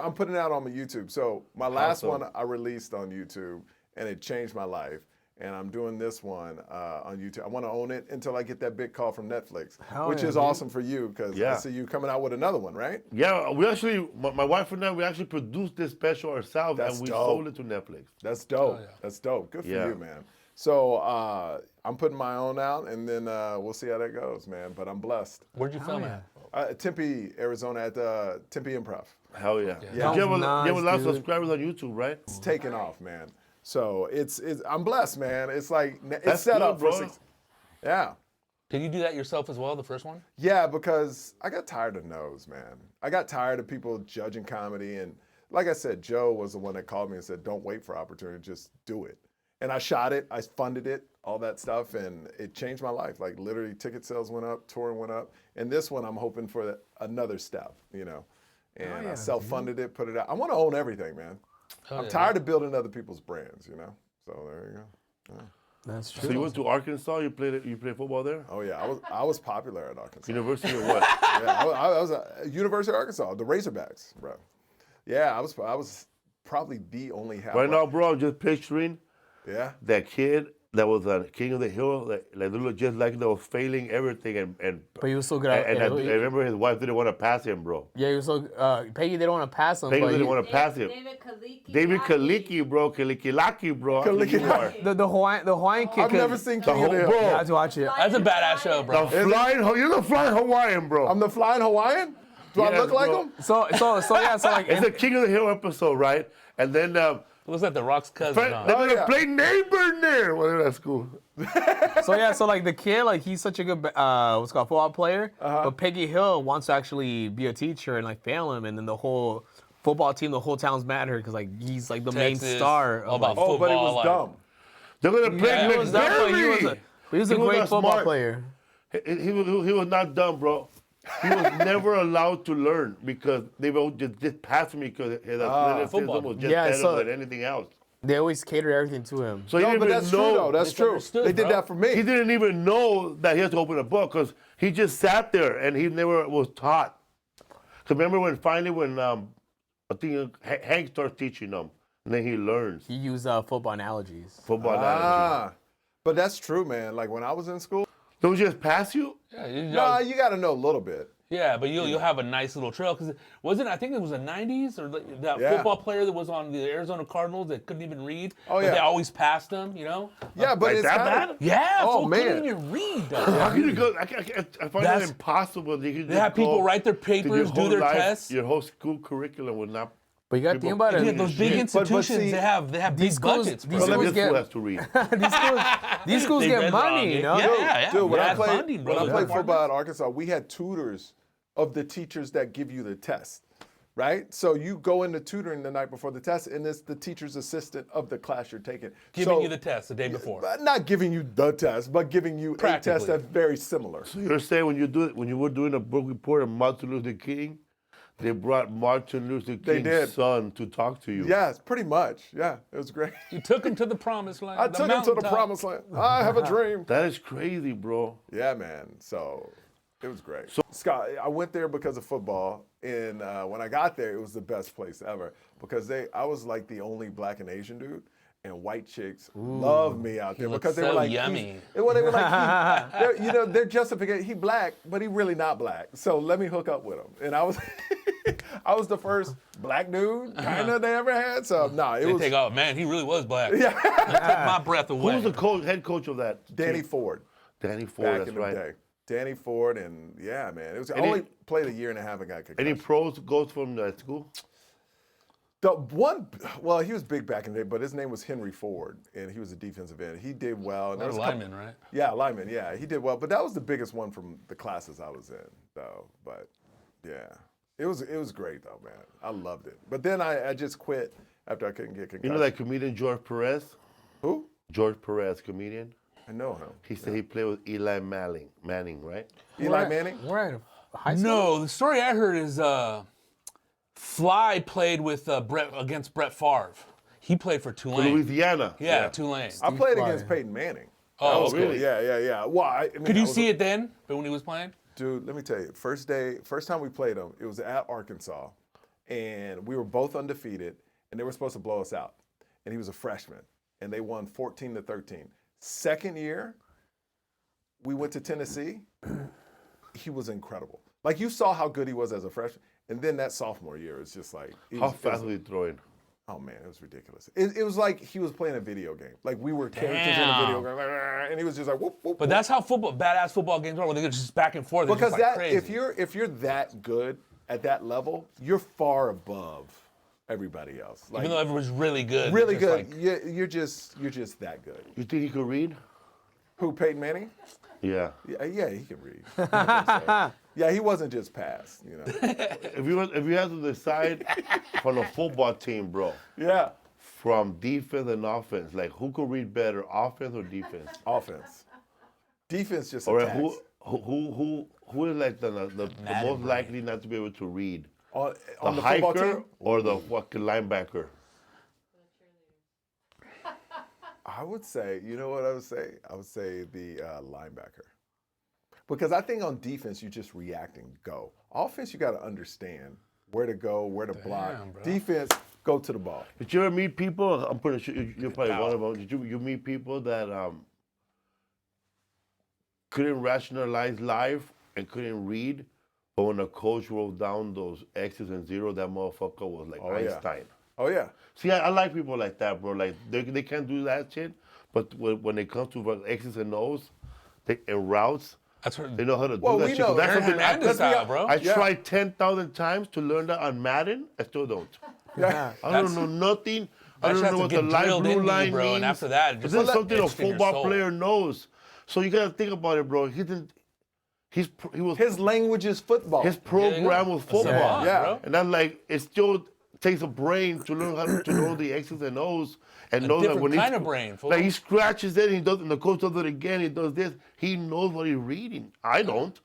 I'm putting it out on my YouTube. So my last Awesome. one I released on YouTube, and it changed my life. And I'm doing this one on YouTube. I want to own it until I get that big call from Netflix, which yeah, is dude. awesome for you because Yeah. I see you coming out with another one, right? Yeah, we actually, my wife and I, we actually produced this special ourselves That's and we dope. sold it to Netflix. That's dope. yeah. That's dope. Good for Yeah. you, man. So I'm putting my own out, and then we'll see how that goes, man. But I'm blessed. Where'd you film yeah. it? Tempe, Arizona, at Tempe Improv. Hell yeah. Yeah. You have a Nice, lot of dude. subscribers on YouTube, right? It's taking off, man. So it's I'm blessed, man. It's like it's That's set good, up for bro. Yeah. Did you do that yourself as well, the first one? Yeah, because I got tired of no's, man. I got tired of people judging comedy. And like I said, Joe was the one that called me and said, don't wait for opportunity, just do it. And I shot it, I funded it, all that stuff, and it changed my life. Like literally ticket sales went up, touring went up. And this one, I'm hoping for another step, you know. And I self-funded it, put it out. I want to own everything, man. I'm tired of building other people's brands, you know. So there you go. Yeah. That's true. So you went to Arkansas, you played football there? Oh yeah, I was popular at Arkansas. University of what? Yeah, I was at University of Arkansas, the Razorbacks, bro. Yeah, I was probably the only half. Right now, bro, I'm just picturing Yeah. that kid that was a king of the hill, like just like that was failing everything, and But he was so good at I remember his wife didn't want to pass him, bro. Yeah, he was so Peggy didn't want to pass him. Peggy but didn't he, want to pass him. David Kaliki, bro, Kalikilaki, bro. the Hawaiian kid. I've never seen King of the Hill. bro. You have to watch it. That's a badass show, bro. You're the flying Hawaiian, bro. I'm the flying Hawaiian? Do I Yes, look like bro. him? So like It's a King of the Hill episode, right? And then It was like The Rock's cousin. they're Huh? gonna play neighbor near. Well, that's cool. so like the kid, like he's such a good what's it called football player, but Peggy Hill wants to actually be a teacher and like fail him, and then the whole football team, the whole town's mad at her because like he's like the main Texas, star. all Of, about like, Oh, but he was Football, dumb. They're gonna play he was dumb, but he was a He was great not football smart. player. He was not dumb, bro. He was never allowed to learn because they will just pass me because his athleticism football. was just Yeah, better so- than anything else. They always catered everything to him. So he No, didn't but even that's true, know. though. That's It's true. understood, They did bro. that for me. He didn't even know that he had to open a book because he just sat there and he never was taught. Because remember when I think Hank starts teaching him, and then he learns He used football analogies. football analogy. Ah, but that's true, man. Like when I was in school, Don't just pass you? Yeah, nah, you got to know a little bit. yeah, but you'll have a nice little trail because I think it was the '90s or that Yeah. football player that was on the Arizona Cardinals that couldn't even read. Oh, but yeah. they always passed him, you know. Yeah, but Like it's that kinda- bad? Yeah, Oh, fool man. couldn't even read. Though. How can you go? I find that That's- impossible. They have people write their papers, do their tests. Your whole school curriculum would not. But you got to think about Yeah, it. those big Shit. institutions, see, they have these big schools- budgets, bro. these Well, schools this fool get- has to read. these schools They get read money, wrong, you know? Yeah. Dude, when They I had played, funding, bro. when I Those played football departments. at Arkansas, we had tutors of the teachers that give you the test, right? So you go into tutoring the night before the test, and it's the teacher's assistant of the class you're taking. Giving you the test the day before. Not giving you the test, but giving you a test Practically. that's very similar. So you're saying when you were doing a book report on Martin Luther King, they brought Martin Luther They did. King's son to talk to you. Yes, pretty much. Yeah, it was great. You took him to the promised land. I took him to the mountaintop. promised land. I have a dream. That is crazy, bro. Yeah, man. So it was great. Scott, I went there because of football, and when I got there, it was the best place ever because I was like the only black and Asian dude, and white chicks loved me out there looked because they were so like, yummy. they were like, their justification, he black, but he really not black. So let me hook up with him, and I was, I was the first black dude kind of they ever had. So They it was take off, man. He really was black. Yeah. Took my breath away. Who's the head coach of that? Danny team? Ford. Danny Ford. Back That's in the right. day. Danny Ford, and yeah, man. It was I Any- only played a year and a half and got kicked. Any pros goes from that school? The one, well, he was big back in the day, but his name was Henry Ford, and he was a defensive end. He did well. And there That's was a couple- lineman, right? Yeah, lineman. Yeah, he did well, but that was the biggest one from the classes I was in, though. But yeah, it was great though, man. I loved it. But then I just quit after I couldn't get concussion. You know that comedian George Perez? Who? George Perez, comedian. I know him. He said he played with Eli Manning, right? Eli Manning. We're at high school. No, the story I heard is Fly played with against Brett Favre. He played for Tulane. Louisiana. Yeah, Tulane. I played Fly. against Peyton Manning. Oh, That was really? cool. Yeah. Well, I mean, Could I you was see it then, but when he was playing? Dude, let me tell you, first time we played them, it was at Arkansas, and we were both undefeated, and they were supposed to blow us out. And he was a freshman, and they won 14-13. Second year, we went to Tennessee. He was incredible. Like, you saw how good he was as a freshman, and then that sophomore year, it's just like... How fast was he throwing? Oh, man, it was ridiculous. It was like he was playing a video game. Like, we were characters in a video game, and he was just like, whoop, whoop, But that's how badass football games are, where they're just back and forth. They're because just like that crazy. if you're that good at that level, you're far above everybody else. Like, Even though everyone's really good. really they're good, just like- you're just that good. You think he could read? Who, Peyton Manning? Yeah. Yeah, he can read. I think so. Yeah, he wasn't just passed, you know. If you had to decide from a football team, bro, Yeah, from defense and offense, like who could read better, offense or defense? offense, defense just Or attacks. who is like the most likely not to be able to read? on The the football hiker team? or the fucking linebacker? I would say, you know what I would say? I would say the linebacker. Because I think on defense, you just react and go. Offense, you got to understand where to go, where to block. bro. Defense, go to the ball. Did you ever meet people? I'm pretty sure you're probably one of them. Did you meet people that couldn't rationalize life and couldn't read, but when the coach wrote down those X's and zeros, that motherfucker was like Einstein. Oh, yeah. See, I like people like that, bro. Like they can't do that shit, but when it comes to X's and O's and routes, That's what, they know how to do Well, that we shit. know 'Cause that's Aaron something Hernandez style, bro. I tried 10,000 times to learn that on Madden. I still don't. Yeah. I don't know nothing. I That don't shit know has what to the get light drilled blue into you, line bro, means. and after that, This just is something a etched in your football soul. player knows. So you gotta think about it, bro. He was His language is football. his program was football. Yeah. bro. And that's like it still takes a brain to learn how to know the X's and O's and know that different when kind of brain, fool. like he scratches it and he does, and the coach does it again. He does this. He knows what he's reading. I don't.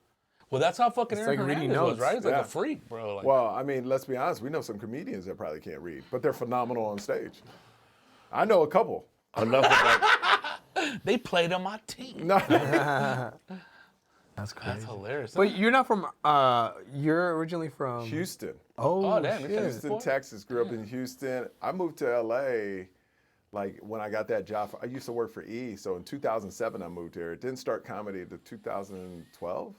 Well, that's how fucking Aaron like reading Hernandez was, notes. right? He's like Yeah. a freak, bro. Like, Well, I mean, let's be honest. We know some comedians that probably can't read, but they're phenomenal on stage. I know a couple. Enough of that. they played on my team. No. That's crazy. That's hilarious. But you're not from. You're originally from Houston. oh, damn. shit. you're Houston, boy. Texas. Grew up in Houston. I moved to LA like when I got that job. I used to work for E! So in 2007, I moved here. It didn't start comedy until 2012.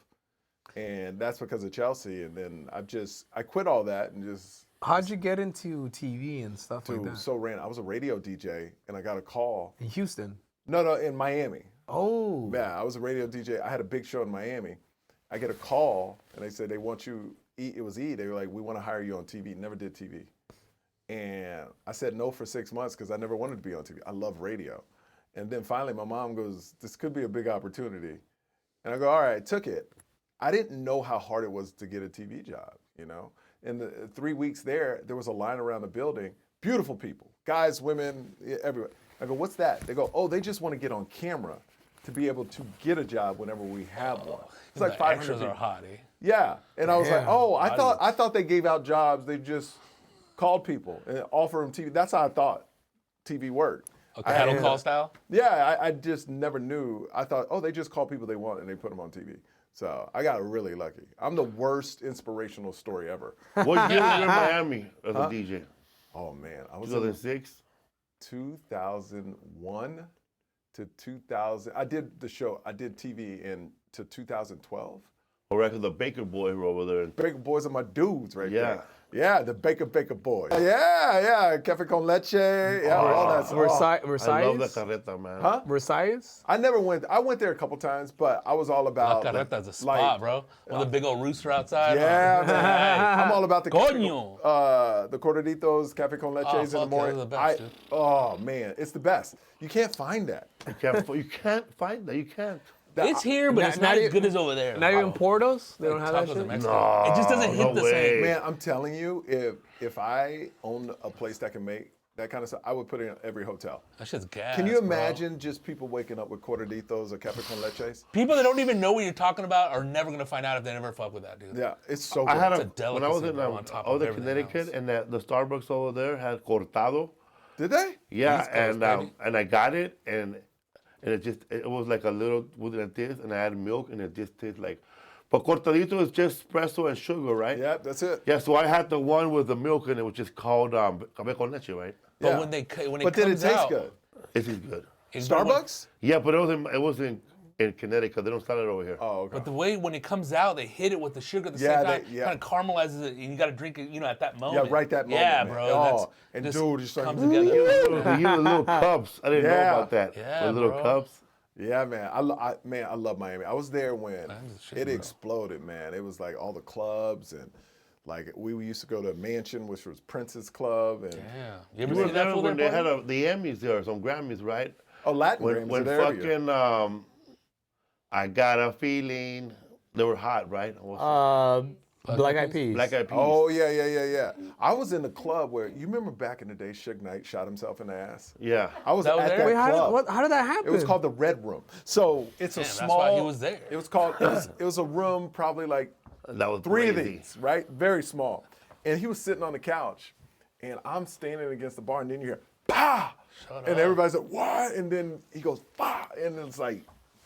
And that's because of Chelsea. And then I quit all that and just How'd you get into TV and stuff like that? I was a radio DJ and I got a call. In Houston. No, in Miami. Oh. Yeah, I was a radio DJ. I had a big show in Miami. I get a call and they said they want you. It was E! They were like, we want to hire you on TV. Never did TV. And I said no for 6 months because I never wanted to be on TV. I love radio. And then finally my mom goes, this could be a big opportunity. And I go, all right, took it. I didn't know how hard it was to get a TV job, you know? In the 3 weeks there was a line around the building, beautiful people, guys, women, everywhere. I go, what's that? They go, oh, they just want to get on camera to be able to get a job whenever we have one. It's like the 500 extras people. are hot, eh? Yeah, and I was like, Damn. oh, I thought they gave out jobs. They just called people and offer them TV. That's how I thought TV worked. A cattle call style? Yeah, I just never knew. I thought, oh, they just call people they want and they put them on TV. So I got really lucky. I'm the worst inspirational story ever. What year were you in Miami as a DJ? Oh man, I was in 2006. 2001 to 2000. I did the show. I did TV to 2012. Or record the Baker boy who were over there. Baker Boys are my dudes right Yeah. there. Yeah, the Baker Boys. Yeah, Cafe con leche. Yeah, all that stuff. Versailles. I love that carreta, man. Huh? Versailles. I never went. I went there a couple times, but I was all La about. Carreta's a spot, bro. With a big old rooster outside. Yeah, man. I'm all about the Coño. the Corderitos, Cafe con leches in the fuck, morning. those are the best, dude. Oh man, it's the best. You can't find that. You can't find that. You can't. It's here, but Not- it's not not as even- good as over there. Not even bro. Portos. They don't have that Tacos in shit. Mexico. It just doesn't hit No the way. same. Man, I'm telling you, if I owned a place that can make that kind of stuff, I would put it in every hotel. That shit's gas. Can you bro. imagine just people waking up with Corderitos or Cafe con leches? People that don't even know what you're talking about are never gonna find out if they never fuck with that, dude. Yeah, it's so I good. had It's a when I was delicacy, in bro, on top I was of in everything Connecticut, else. and the Starbucks over there had cortado. Did they? Yeah, East Coast, baby. and I got it, and it was like a little with like this, and I had milk, and it just tastes like. But cortadito is just espresso and sugar, right? Yeah, that's it. Yeah, so I had the one with the milk in it, which is called café con leche, right? But Yeah. when it But did it comes taste out, good? It is good. Starbucks? Yeah, but it was in Connecticut. They don't sell it over here. Oh, okay. But the way when it comes out, they hit it with the sugar at the Yeah, same time. yeah. Kind of caramelizes it, and you got to drink it, at that moment. Yeah, right that moment. Yeah, man. bro. Oh, That's and just dude, it's like, comes together. They use the little cups. I didn't know Yeah. about that. Yeah, the little bro. cups. yeah, man. I love Miami. I was there when Miami's the shit, it bro. exploded, man. It was like all the clubs and like we used to go to a mansion, which was Prince's Club, and Yeah. You ever You were see that there fool when there, they had buddy? the Emmys there, some Grammys, right? Latin When Grammys are there every year. fucking I got a feeling they were hot, right? Black Eyed Peas. Black Eyed Peas. Oh yeah. I was in the club where you remember back in the day, Suge Knight shot himself in the ass. Yeah. I was That was at there? that Wait, club. how did that happen? It was called the Red Room. So it's a Damn, that's small. why he was there. It was called. It was a room probably like That was three of crazy. these, right? Very small. And he was sitting on the couch, and I'm standing against the bar, and then you hear, "Bah!" And everybody's like, "What?" And then he goes, "Bah!" And it's like,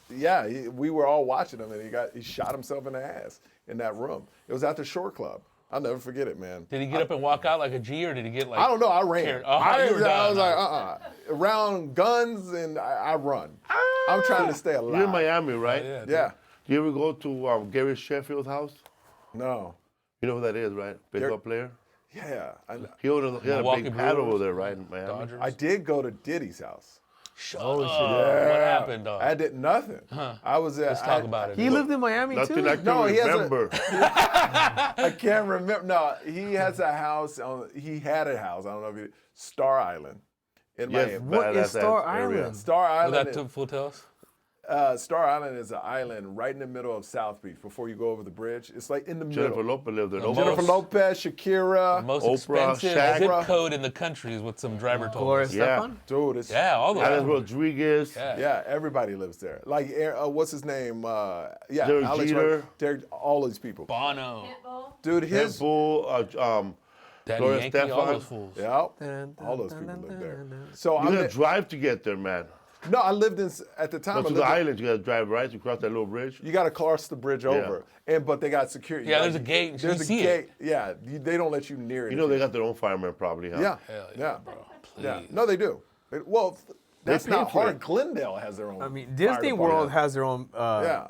yeah, we were all watching him, and he shot himself in the ass in that room. It was at the Shore Club. I'll never forget it, man. Did he get up and walk out like a G, or did he get like? I don't know. I ran. Scared? Oh, I you were was done. like, around guns, and I run. I'm trying to stay alive. You're in Miami, right? Yeah. Yeah. Do you ever go to Gary Sheffield's house? No. You know who that is, right? Baseball player. Yeah. He had a Milwaukee big pad Brewers? over there, right, in Miami. Dodgers. I did go to Diddy's house. Shut up. What happened, dog? I did nothing. I was at. Let's talk about it. He lived in Miami Nothing too. I can No, he has a- remember. I can't remember. No, he has a house. He had a house. I don't know if he Star Island in Yes, Miami. What is badass Star area. Island? Star Was Island. that too full tells? Star Island is an island right in the middle of South Beach before you go over the bridge. It's like in the Jennifer middle. Lopez lived there. The No, Jennifer most- Lopez, Shakira. Most Oprah, expensive Shaq. zip code in the country is what some driver told Gloria us. Yeah. Stefan? Dude, it's Yeah, all those. Alex Rodriguez. Yeah. yeah, everybody lives there. Like, what's his name? Yeah, Derek Alex Jeter. Derek, all these people. Bono, Pitbull. Dude, his Pitbull, Daddy Gloria Yankee, all Stefan. those fools. yeah, all those people live there. So you I'm gotta drive to get there, man. no, I lived in at the time. Go I to lived the in- island, you gotta drive right to cross that little bridge. You got to cross the bridge over, but they got security. Yeah, Like, there's a gate, and There's you a see gate. it. Yeah, they don't let you near it. You know they got their own firemen probably, huh? Yeah, Hell yeah, bro. Please. yeah. No, they do. Well, that's pay not for hard. it. Glendale has their own. I mean, fire Disney department. World has their own Yeah,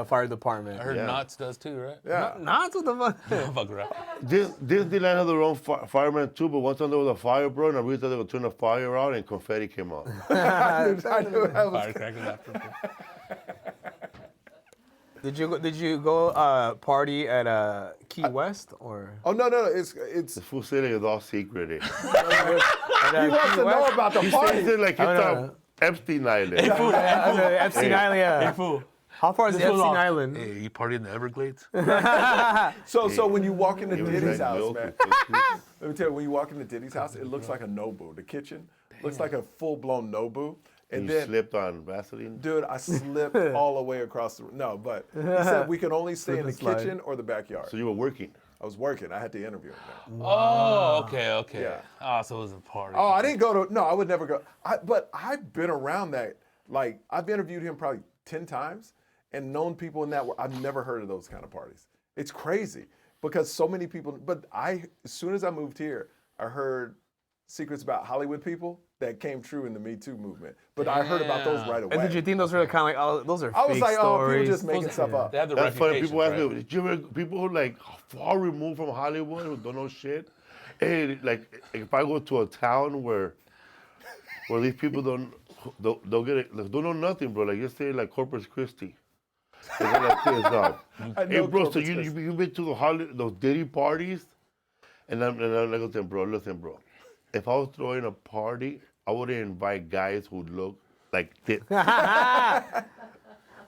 fire department. I heard Yeah. Knott's does too, right? yeah. Not what the fuck. Fuck around. Disneyland had their own firemen too, but one time there was a fire, bro, and I really thought they would turn the fire out and confetti came out. I knew that was. Firecrackers after. Did you go party at Key West or? Oh no, it's. The full city is all secret. He wants to know about the He party. says it like it's no. Epstein Island. Epstein Island. Yeah. Fool. How far is This was Epstein all- Island? Hey, you party in the Everglades? So when you walk into He was Diddy's like house, milk man. with cookies. Let me tell you, when you walk into Diddy's house, it looks like a Nobu. The kitchen looks like a full-blown Nobu. And You then, slipped on Vaseline. dude, I slipped all the way across the. No, but he said we could only stay in the Slip and slide. kitchen or the backyard. So you were working. I was working. I had to interview him. Man. Oh, okay. Yeah. Oh, so it was a party. Oh, I didn't go to. No, I would never go. But I've been around that. Like I've interviewed him probably 10 times and known people in that. I've never heard of those kind of parties. It's crazy because so many people. But as soon as I moved here, I heard secrets about Hollywood people that came true in the Me Too movement. But I heard about those right away. And did you think those were kind of like, oh, those are I was fake like, oh, stories? people just making stuff up. They have the That's funny. reputation. People ask right? me, did you ever, people who like far removed from Hollywood who don't know shit. Hey, like if I go to a town where these people don't get it, like, don't know nothing, bro. Like you say, like Corpus Christi. They go like this, I hey, know bro. So Corpus you Christi. been to those Diddy parties? And I'm like, listen, bro. If I was throwing a party, I wouldn't invite guys who look like this.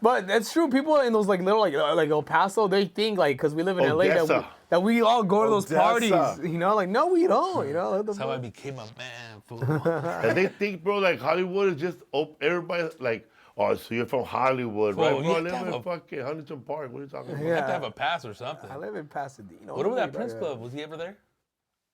But that's true. People in those like little like El Paso, they think like because we live in LA Odessa. that we all go to those Odessa. parties. You know, like no, we don't. You know, let That's how I them- became a man, fool. And they think, bro, like Hollywood is just everybody like, oh, so you're from Hollywood, Bro, right? you Bro, I have to live have in a- fucking Huntington Park. What are you talking about? You have to Yeah. have a pass or something. I live in Pasadena. What about that Yeah. Prince Club? Was he ever there?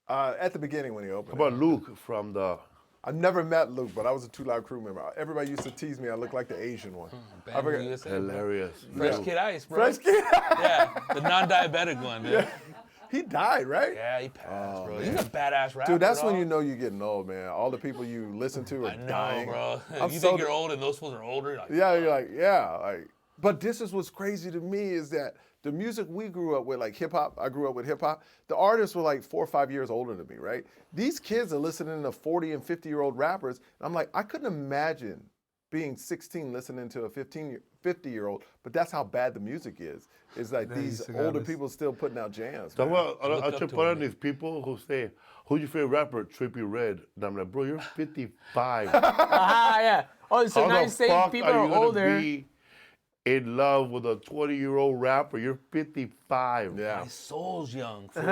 At the beginning when he opened. How about Luke from the? I never met Luke, but I was a Too Loud crew member. Everybody used to tease me. I looked like the Asian one. I Band forgot- USA, bro. Hilarious. Fresh Luke. Kid Ice, bro. Fresh kid. Yeah, the non-diabetic one, dude. He died, right? Yeah, he passed, bro. He's a badass rapper. Dude, that's when dog. you know you're getting old, man. All the people you listen to are I know, dying. bro. I'm You so- think you're old and those fools are older? Like, Yeah, you're like, yeah, like. But this is what's crazy to me is that the music we grew up with, like hip hop, I grew up with hip hop. The artists were like 4 or 5 years older than me, right? These kids are listening to 40 and 50-year-old rappers. And I'm like, I couldn't imagine being 16 listening to a 50-year-old. But that's how bad the music is. It's like these used to go older this- people still putting out jams. So man. well, Look I up should to put on him. these people who say, "Who's your favorite rapper?" Trippie Redd. And I'm like, bro, you're 55. Yeah. Oh, so How now the you're saying fuck people are are you gonna older. be in love with a 20-year-old rapper? You're 55. Yeah. my soul's young, fool.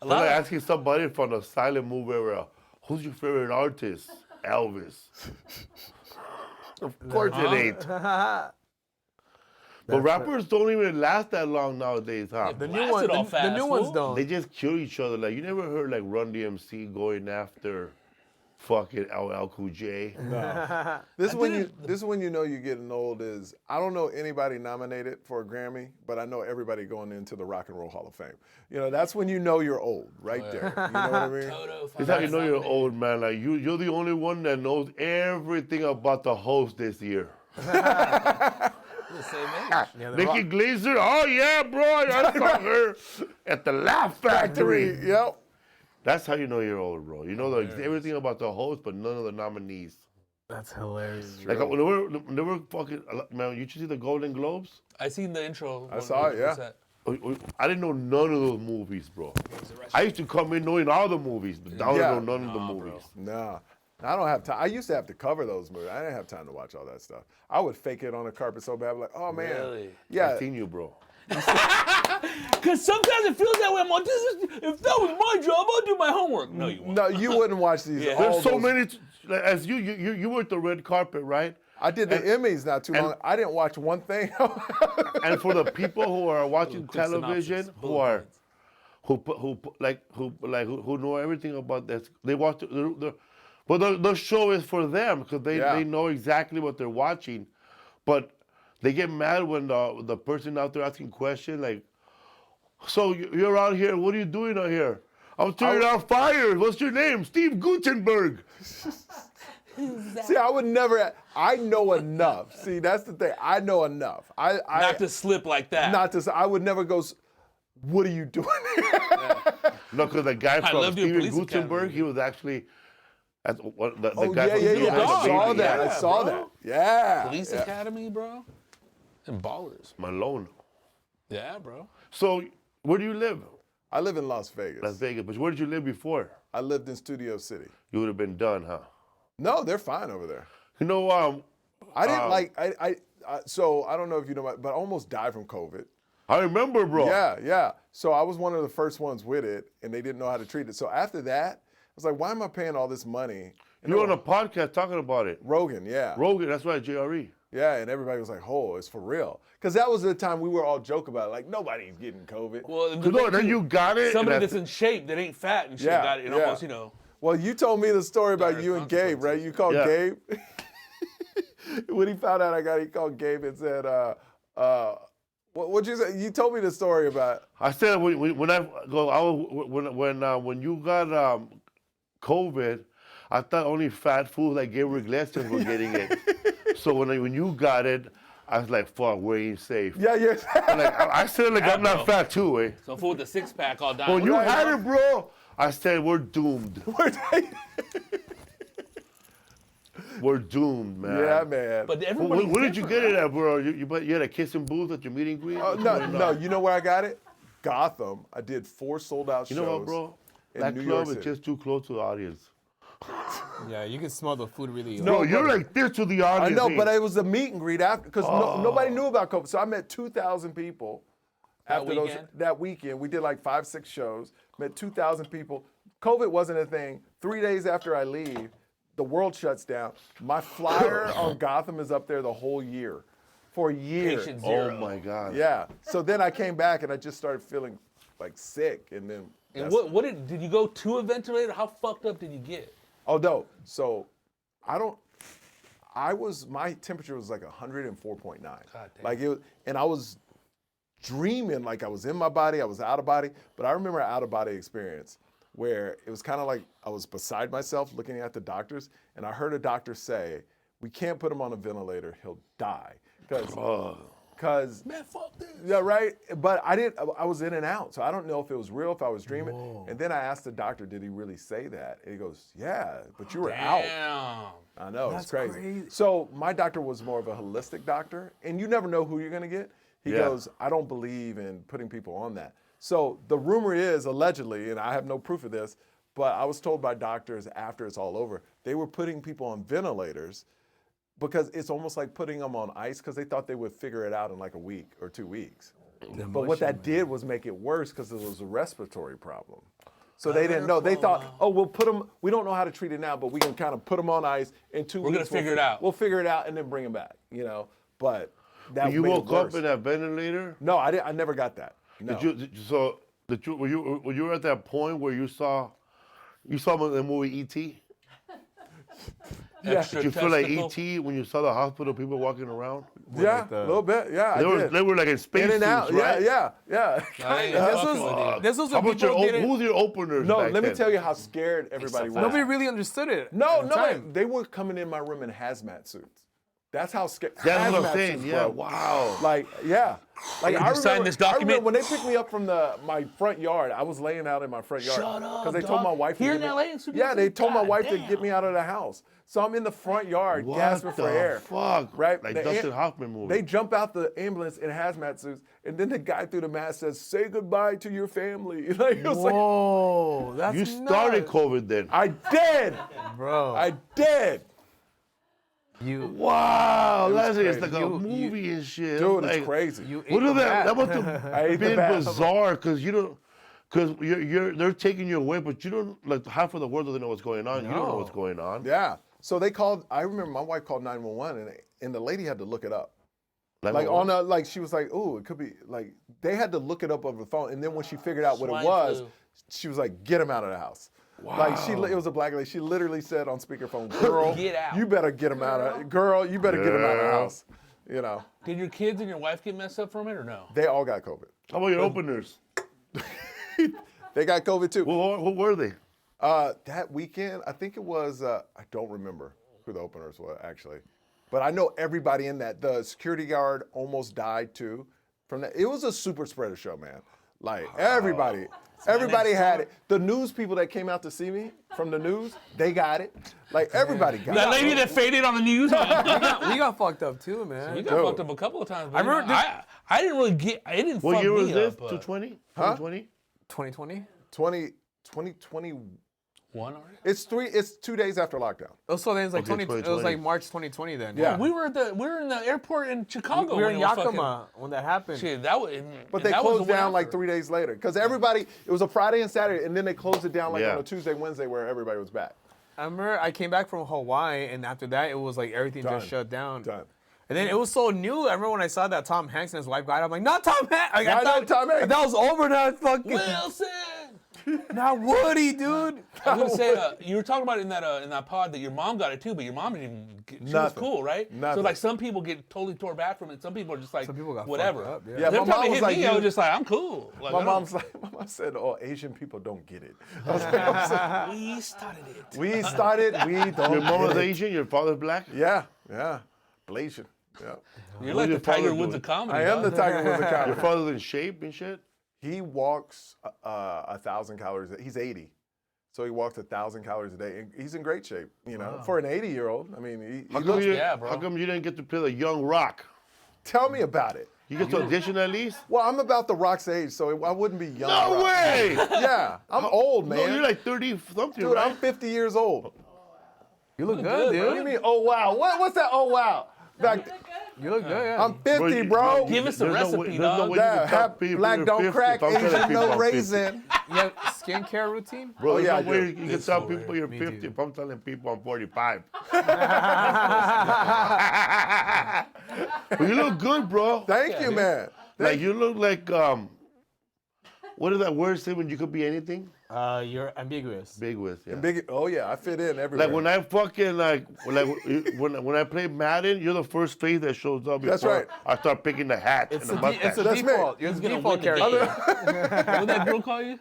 I'm like asking somebody from the silent movie era, who's your favorite artist? Elvis. Of course it ain't. But rappers don't even last that long nowadays, huh? The new Blasted one, all the fast, new ones fool. don't. They just kill each other. Like you never heard like Run DMC going after fucking LL Cool J. This is when you know you're getting old. Is I don't know anybody nominated for a Grammy, but I know everybody going into the Rock and Roll Hall of Fame. You know, that's when you know you're old, right there. You know what I mean? It's how you know you're old, man. Like you're the only one that knows everything about the host this year. The same age. Yeah, Nikki Glazer, oh yeah, bro, I saw her at the Laugh Factory. Yep. That's how you know you're old, bro. You know everything about the host, but none of the nominees. That's hilarious. Like when they were fucking, man, you should see the Golden Globes. I seen the intro. I saw it, yeah. I didn't know none of those movies, bro. I used to come in knowing all the movies, but now I don't know none of the movies. Nah. I don't have time. I used to have to cover those movies. I didn't have time to watch all that stuff. I would fake it on the carpet so bad, like, oh man. Really? Yeah. I seen you, bro. Because sometimes it feels that way. I'm like, if that was my job, I'll do my homework. No, you won't. No, you wouldn't watch these. Yeah. There's so many. Like, as you were at the red carpet, right? I did the Emmys not too long. I didn't watch one thing. And for the people who are watching Quick television, synopsis. who know everything about this, they watch but the show is for them because they know exactly what they're watching, but they get mad when the person out there asking questions like, so you're out here, what are you doing out here? I'm turning out fires. What's your name? Steve Gutenberg. See, I would never. I know enough. See, that's the thing. I know enough. Not to slip like that. Not to. I would never go. What are you doing? No, because the guy from loved your Steven police Gutenberg, academy. he was actually the Oh guy from yeah. Steven I saw Gutenberg. that. Yeah, I saw bro. that. Yeah. Police Academy, bro. And ballers. Malone. Yeah, bro. So where do you live? I live in Las Vegas. Las Vegas. But where did you live before? I lived in Studio City. You would have been done, huh? No, they're fine over there. You know, I didn't so I don't know if you know, but I almost died from COVID. I remember, bro. Yeah. So I was one of the first ones with it, and they didn't know how to treat it. So after that, I was like, why am I paying all this money? And You're on a podcast talking about it. Rogan, yeah. Rogan, that's right, JRE. Yeah, and everybody was like, oh, it's for real. Because that was the time we were all joking about it. Like, nobody's getting COVID. Well, No, then you got it. somebody and that's in shape that ain't fat and shit Yeah, got it. And yeah. almost, you know. Well, you told me the story about Dire you and Gabe, right? You called Yeah. Gabe. When he found out he called Gabe and said, what'd you say? You told me the story about. I said when you got COVID, I thought only fat fools like Gabriel Iglesias were getting it. So when you got it, I was like, fuck, we ain't safe. Yeah, yeah. Like I said, like I'm not fat too, eh? So fool with the six pack all down. When you had it, bro, I said we're doomed. We're doomed, man. Yeah, man. But everybody. Where did you get it at, bro? You had a kissing booth at your meet and greet? No. You know where I got it? Gotham. I did 4 sold-out shows. You know what, bro? in That New club York is City. just too close to the audience. Yeah, you can smell the food really. No, you're like this to the I audience. know, eh? but it was a meet and greet after because nobody knew about COVID. So I met 2,000 people after weekend? that weekend. We did like 5-6 shows. Met 2,000 people. COVID wasn't a thing. 3 days after I leave, the world shuts down. My flyer on Gotham is up there the whole year, for a year. Patient Oh zero. my God. Yeah. So then I came back and I just started feeling like sick, and then. And what did you go to a ventilator? How fucked up did you get? Oh no. So my temperature was like 104.9. damn. Like it was, and I was dreaming like I was in my body, I was out of body. But I remember an out of body experience where it was kind of like I was beside myself looking at the doctors, and I heard a doctor say, "We can't put him on a ventilator, he'll die." Because Man, fuck this. yeah, right. But I was in and out, so I don't know if it was real, if I was dreaming. And then I asked the doctor, did he really say that? And he goes, yeah, but you were out. Damn. I know, That's it's crazy. crazy. So my doctor was more of a holistic doctor, and you never know who you're gonna get. He Yeah. goes, I don't believe in putting people on that. So the rumor is, allegedly, and I have no proof of this, but I was told by doctors after it's all over, they were putting people on ventilators because it's almost like putting them on ice because they thought they would figure it out in like a week or 2 weeks. But what that did was make it worse because it was a respiratory problem. So they didn't know. They thought, oh, we'll put them, we don't know how to treat it now, but we can kind of put them on ice in 2 weeks. We're gonna figure it out. We'll figure it out and then bring them back, you know? But that You made it woke up worse. in that ventilator? No, I never got that. No. Were you at that point where you saw the movie E.T.? extra Did you feel like testicle. E.T. when you saw the hospital people walking around? Yeah, the- a little bit. Yeah, I did. They were like in space In and out. suits, right? Yeah. I ain't This fucking with you. was this was How when about your people didn't. who's your openers? No, back let me then? tell you how scared everybody was. Nobody really understood it. No, at the time. they were coming in my room in hazmat suits. That's how scared. That's what I'm hazmat saying. suits, Yeah, bro. wow. Like, yeah. Like, Did you sign this I remember document? when they picked me up from my front yard, I was laying out in my front yard. Shut up, Because they told dog. my wife to Here get in me, LA in Studio yeah, they City? told my God wife to damn. get me out of the house. So I'm in the front yard, What gasping for the air. fuck? Right? Like The Dustin am- Hoffman movie. They jump out the ambulance in hazmat suits, and then the guy through the mask says, "Say goodbye to your family." Like, it was like, Whoa, that's You started nuts. COVID then. I did. bro. I did. you Wow, that's it. It's crazy. like a movie and shit. Dude, like, it's crazy. you ate What the is that? bat. That must I have ate the been bat. bizarre because you don't, because they're taking you away, but you don't, like half of the world doesn't know what's going on. You don't know what's going on. Yeah. So they called. I remember my wife called 911, and the lady had to look it up. Like what? on a like she was like, "Oh, it could be like." They had to look it up over the phone, and then when she figured out what Swine it was, flu. she was like, "Get him out of the house." Wow. Like it was a black lady. She literally said on speakerphone, "Girl, Get out. you better get him out of. Girl, you better get him out of the Girl. house." You know, Did your kids and your wife get messed up from it or no? they all got COVID. How about your openers? They got COVID too. Who were they? That weekend, I think it was, I don't remember who the openers were actually, but I know everybody in that. The security guard almost died too from that. It was a super spreader show, man. Like everybody had it. The news people that came out to see me from the news, they got it. Like everybody got That it. lady that faded on the news. we got fucked up too, man. You got fucked up a couple of times. But I remember I didn't really get. I didn't What fuck year was me this? up. 220? Huh? 2020? 2020. 2020. One already. It's 2 days after lockdown. Oh, so then it's like Okay, 20. It was 2020. like March 2020 then. Yeah. We were in the airport in Chicago. We were when in it was fucking- Yakima when that happened. Shit, that was. But they that was closed the one down like after. 3 days later because everybody. It was a Friday and Saturday, and then they closed it down like Yeah. on a Tuesday, Wednesday, where everybody was back. I remember I came back from Hawaii, and after that, it was like everything Done. just shut down. Done. And then it was so new. I remember when I saw that Tom Hanks and his wife got, I'm like, not Tom Hanks. Like, Not Tom Hanks. That was over. Now it's fucking Wilson. not Woody, dude. I was gonna say you were talking about in that pod that your mom got it too, but your mom didn't even. She was Nothing. cool, right? Nothing. So like some people get totally tore back from it. Some people are just like Some people got whatever. fucked up, yeah. Yeah, Every my time mom it was hit like, me, I you- was just like, I'm cool. Like, My mom said, "Oh, Asian people don't get it." I was like, we started it. we started, we don't. Your mom get was it. Asian, your father's black? Yeah, Blasian. Yeah, You're What like did the your Tiger father Woods do? of comedy. I am the dog. Tiger Woods of Your comedy. father's in shape and shit? He walks 1,000 calories. He's 80, so he walks 1,000 calories a day, and he's in great shape. You know, for an 80-year-old. I mean, he How come, looks. Yeah, bro. how come you didn't get to play the young Rock? Tell me about it. You get to audition at least? Well, I'm about the Rock's age, so I wouldn't be young. No Rock. way! Yeah, I'm old, man. No, you're like 30 something, Dude, right? I'm 50 years old. You look good, good, bro. What do you mean? Oh wow! What's that? Oh wow! Back, You look good, yeah. I'm 50, bro. Give us the There's recipe, no way you dog. can Yeah, tell have people black you're don't 50 crack, if I'm telling Asian people no I'm 50. raisin. You have skincare routine? Bro, Oh, there's yeah, I no way do. you can This tell fool, people you're Me 50 too. if I'm telling people I'm 45. But you look good, bro. Thank you, man. Like you look like what does that word say when you could be anything? You're ambiguous. Big with, yeah. Big. Oh yeah, I fit in everywhere. Like when I fucking when I play Madden, you're the first face that shows up before That's right. I start picking the hat and the mustache. It's a That's me. default. You're the gonna default win the game. character. What that girl call you?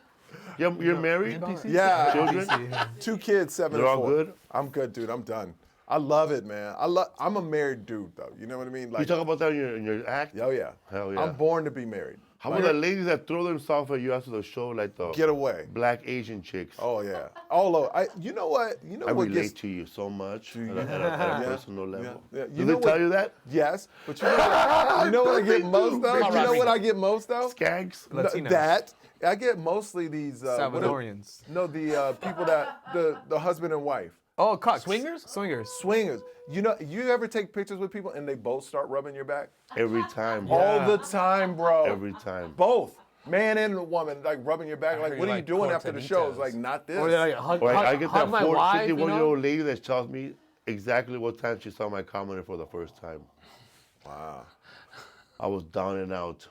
You're married? yeah, Children? 2 kids, 7 They're and all 4. good? I'm good, dude. I'm done. I love it, man. I'm a married dude, though. You know what I mean? You Like, talk about that in your act? oh yeah. Hell yeah. I'm born to be married. How about the ladies that throw themselves at you after the show, like the Get away. black Asian chicks? Oh yeah. All over. You know what? You know I what relate gets to you so much at you? a Yeah. personal level. Yeah. Do they tell you that? Yes, but you know what, you know what I get most of? Come on, You know Rodrigo. what I get most of? Skags? Latinos. That I get mostly these Salvadorians. No, the people that the husband and wife Oh, cucks. Swingers? Swingers. swingers. You know, you ever take pictures with people and they both start rubbing your back? Every time, bro. All the time, bro. Every time. Both. Man and woman, like rubbing your back. I Like, heard what you are you like doing after the show? It's Cortaditas. like, not this. Or they're like, hug, Or hug, I get hug that my wife, you 61-year-old know? lady that tells me exactly what time she saw my comedy for the first time. Wow. I was down and out.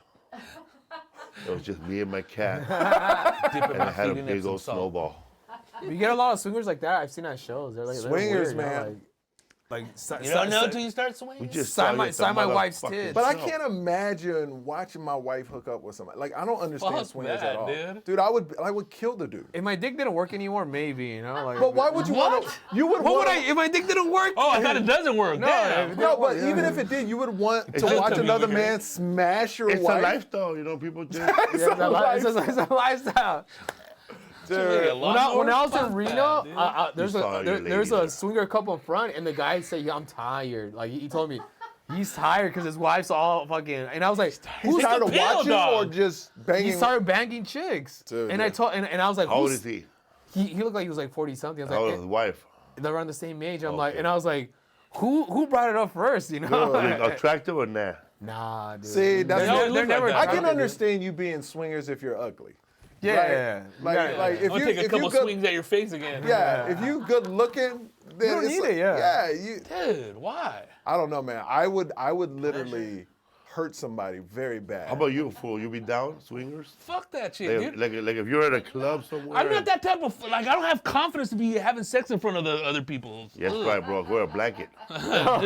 It was just me and my cat, Dipping and my I had a feet in big Epsom old salt. snowball. You get a lot of swingers like that. I've seen at shows. They're like they're Swingers, weird, you know, man. like- Like, You don't know until you start swinging. We just sign saw you my at the wife's motherfucking tits. But I show. can't imagine watching my wife hook up with somebody. Like, I don't understand Fuck swingers that, at all. dude. I would kill the dude. If my dick didn't work anymore, maybe, you know. Like, But why would you want to? You would What want. would I? If my dick didn't work? Oh, I thought it doesn't work. Damn. No, but even if it did, you would want to just watch to be another weird. man smash your It's wife. a lifestyle, you know. People just. It's a lifestyle. It's a lifestyle. Dude. When I was in Reno, there's You saw your there's lady a there. swinger couple in front, and the guy said, "Yeah, I'm tired." Like he told me, he's tired because his wife's all fucking. And I was like, He's Who's tired the of pill watching dog? or just banging. he started banging chicks. Dude, and yeah. I told, and I was like, How old who's- is he? He looked like he was like 40 something. I was How old like, is his wife? they're around the same age. I'm like, Okay. and I was like, who brought it up first? You know? Like, attractive or nah? Nah, dude. See, that's They always they're look never. like that. I Attractive, can dude. understand you being swingers if you're ugly. Yeah, Right? yeah. Like if I'm gonna take a you couple good, swings at your face again. yeah, if you good looking, then don't it's need like, it, yeah. you. Dude, why? I don't know, man. I would literally hurt somebody very bad. How about you, fool? You be down, swingers? Fuck that shit, Like, dude. like if you're at a club somewhere. I'm not that type of like. I don't have confidence to be having sex in front of the other people. Yes, Ugh. right, bro. Wear a blanket. Not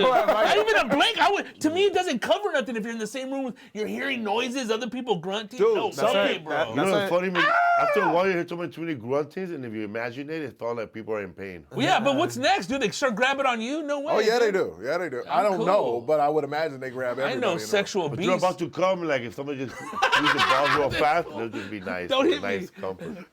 even a blank. To me, it doesn't cover nothing if you're in the same room with. You're hearing noises, other people grunting. Dude, no that's way, right. bro. You know That's what's funny? After a while, you hear too many gruntings, and if you imagine it, it sounds like people are in pain. Well, yeah, but what's next? Do they start grabbing on you? No way. Oh yeah, they dude. do. Yeah, they do. I don't cool. know, but I would imagine they grab I everybody. know in the sexual But you're beasts. about to come, like if somebody just use the balls real fast, they'll just be nice. Don't a hit me. nice comfort.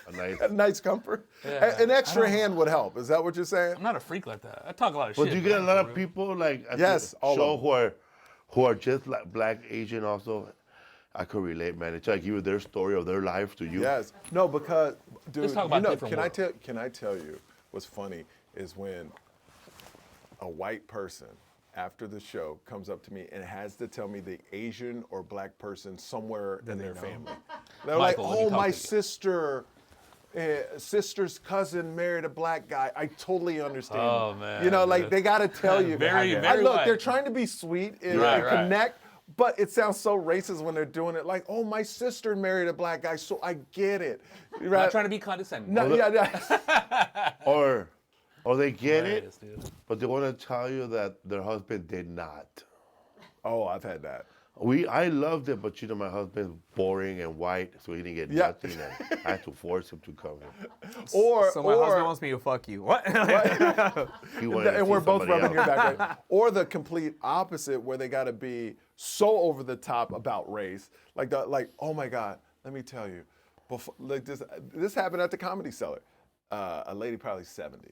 A nice. room. Nice comfort. Yeah. An extra hand would help. Is that what you're saying? I'm not a freak like that. I talk a lot of But shit. do you get a man, lot for of real. people like at Yes, the all show of who are just like black, Asian also? I could relate, man. It's like you their story of their life to you. Yes. No, because dude, Let's talk about you know, different worlds. can I tell you what's funny is when a white person after the show comes up to me and has to tell me the Asian or black person somewhere in their family. They're Michael, when like, he "Oh, talks my to sister's cousin married a black guy." I totally understand. Oh, man, You know, like dude. they got to tell you. Very, I very look, white. they're trying to be sweet and, Right, and right. connect. But it sounds so racist when they're doing it. Like, "Oh, my sister married a black guy, so I get it." I'm Right? not trying to be condescending. No, yeah. Or they get it, Hilarious, dude. but they want to tell you that their husband did not. Oh, I've had that. I loved it, but you know my husband's boring and white, so he didn't get Yeah. nothing. And I had to force him to come in. Or, So my husband wants me to fuck you. What? He wanted to and see we're both somebody rubbing your else. back. Right? Or the complete opposite, where they got to be so over the top about race, like oh my God, let me tell you, before, like this happened at the Comedy Cellar. A lady probably 70.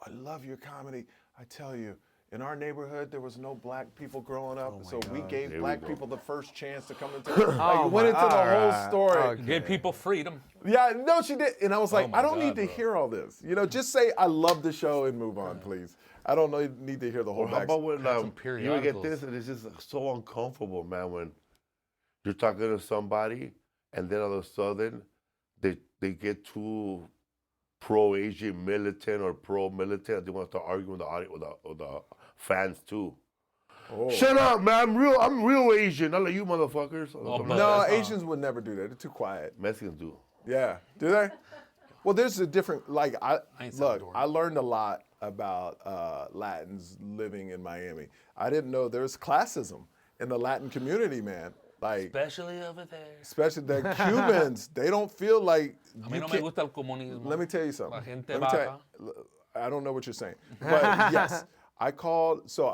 "I love your comedy. I tell you, in our neighborhood, there was no black people growing up, so we gave There we black go. people the first chance to come into. Went into the whole story. Okay. Give people freedom. Yeah, no, she did. And I was like, my I don't God, need to bro. hear all this. You know, just say I love the show and move on, please. I don't need to hear the whole Or how back. about when some you would get periodicals. this, and it's just so uncomfortable, man, when you're talking to somebody, and then all of a sudden they get too pro-Asian militant or pro-militant. They want to start arguing with the audience, with the fans too. Oh. Shut up, man! I'm real Asian. Not like you motherfuckers. Oh, Some but- No, Asians would never do that. They're too quiet. Mexicans do. Yeah, do they? Well, there's a different. Like I ain't look, Salvadoran. I learned a lot about Latins living in Miami. I didn't know there's classism in the Latin community, man. Like, Especially over there. especially the Cubans, they don't feel like. A mí you no me can't- gusta el comunismo. Let me tell you something. La gente Let me tell baja. you, I don't know what you're saying, but yes, I called. So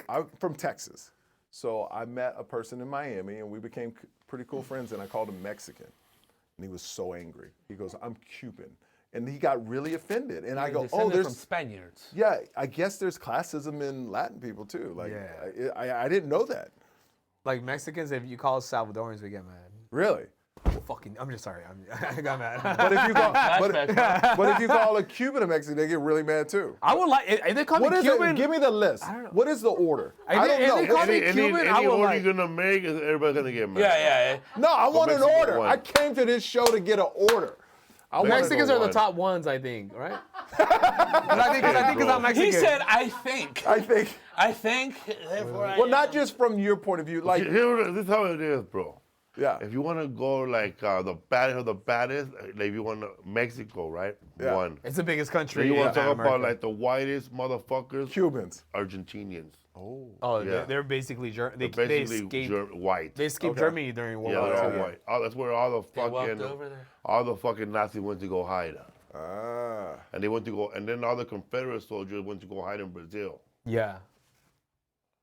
I'm from Texas, so I met a person in Miami, and we became pretty cool friends. And I called him Mexican, and he was so angry. He goes, "I'm Cuban," and he got really offended. And I go, "Oh, Descended there's from Spaniards. yeah, I guess there's classism in Latin people too. Like, Yeah. I didn't know that. Like Mexicans, if you call us Salvadorans, we get mad. Really. Fucking, I'm just sorry. I got mad. But if you call, Flashbacks, but if you call a Cuban a Mexican, they get really mad too. I would like, if they call What me is Cuban. it? Give me the list. don't know. What is the order? I I don't didn't- know. they call me Any Cuban, I would order like. you're gonna make, everybody's gonna get mad. Yeah. No, I want an Mexican order. one. I came to this show to get an order. I want Mexicans Mexican are the one. top ones, I think, right? I think 'cause I'm Mexican. He said, I think. I think. Therefore I Well, not am. just from your point of view. Like, This is how it is, bro. Yeah. If you want to go like the baddest of the baddest, like if you want to Mexico, right? Yeah. One. It's the biggest country. Then you want in to talk America. about like the whitest motherfuckers? Cubans. Argentinians. Oh, Yeah. they're basically German. They Basically escaped. white. They escaped Okay. Germany during World Yeah, War they're II. all white. Oh, that's where all the They walked fucking over there. all the fucking Nazis went to go hide. Ah. And they went to go, and then all the Confederate soldiers went to go hide in Brazil. Yeah.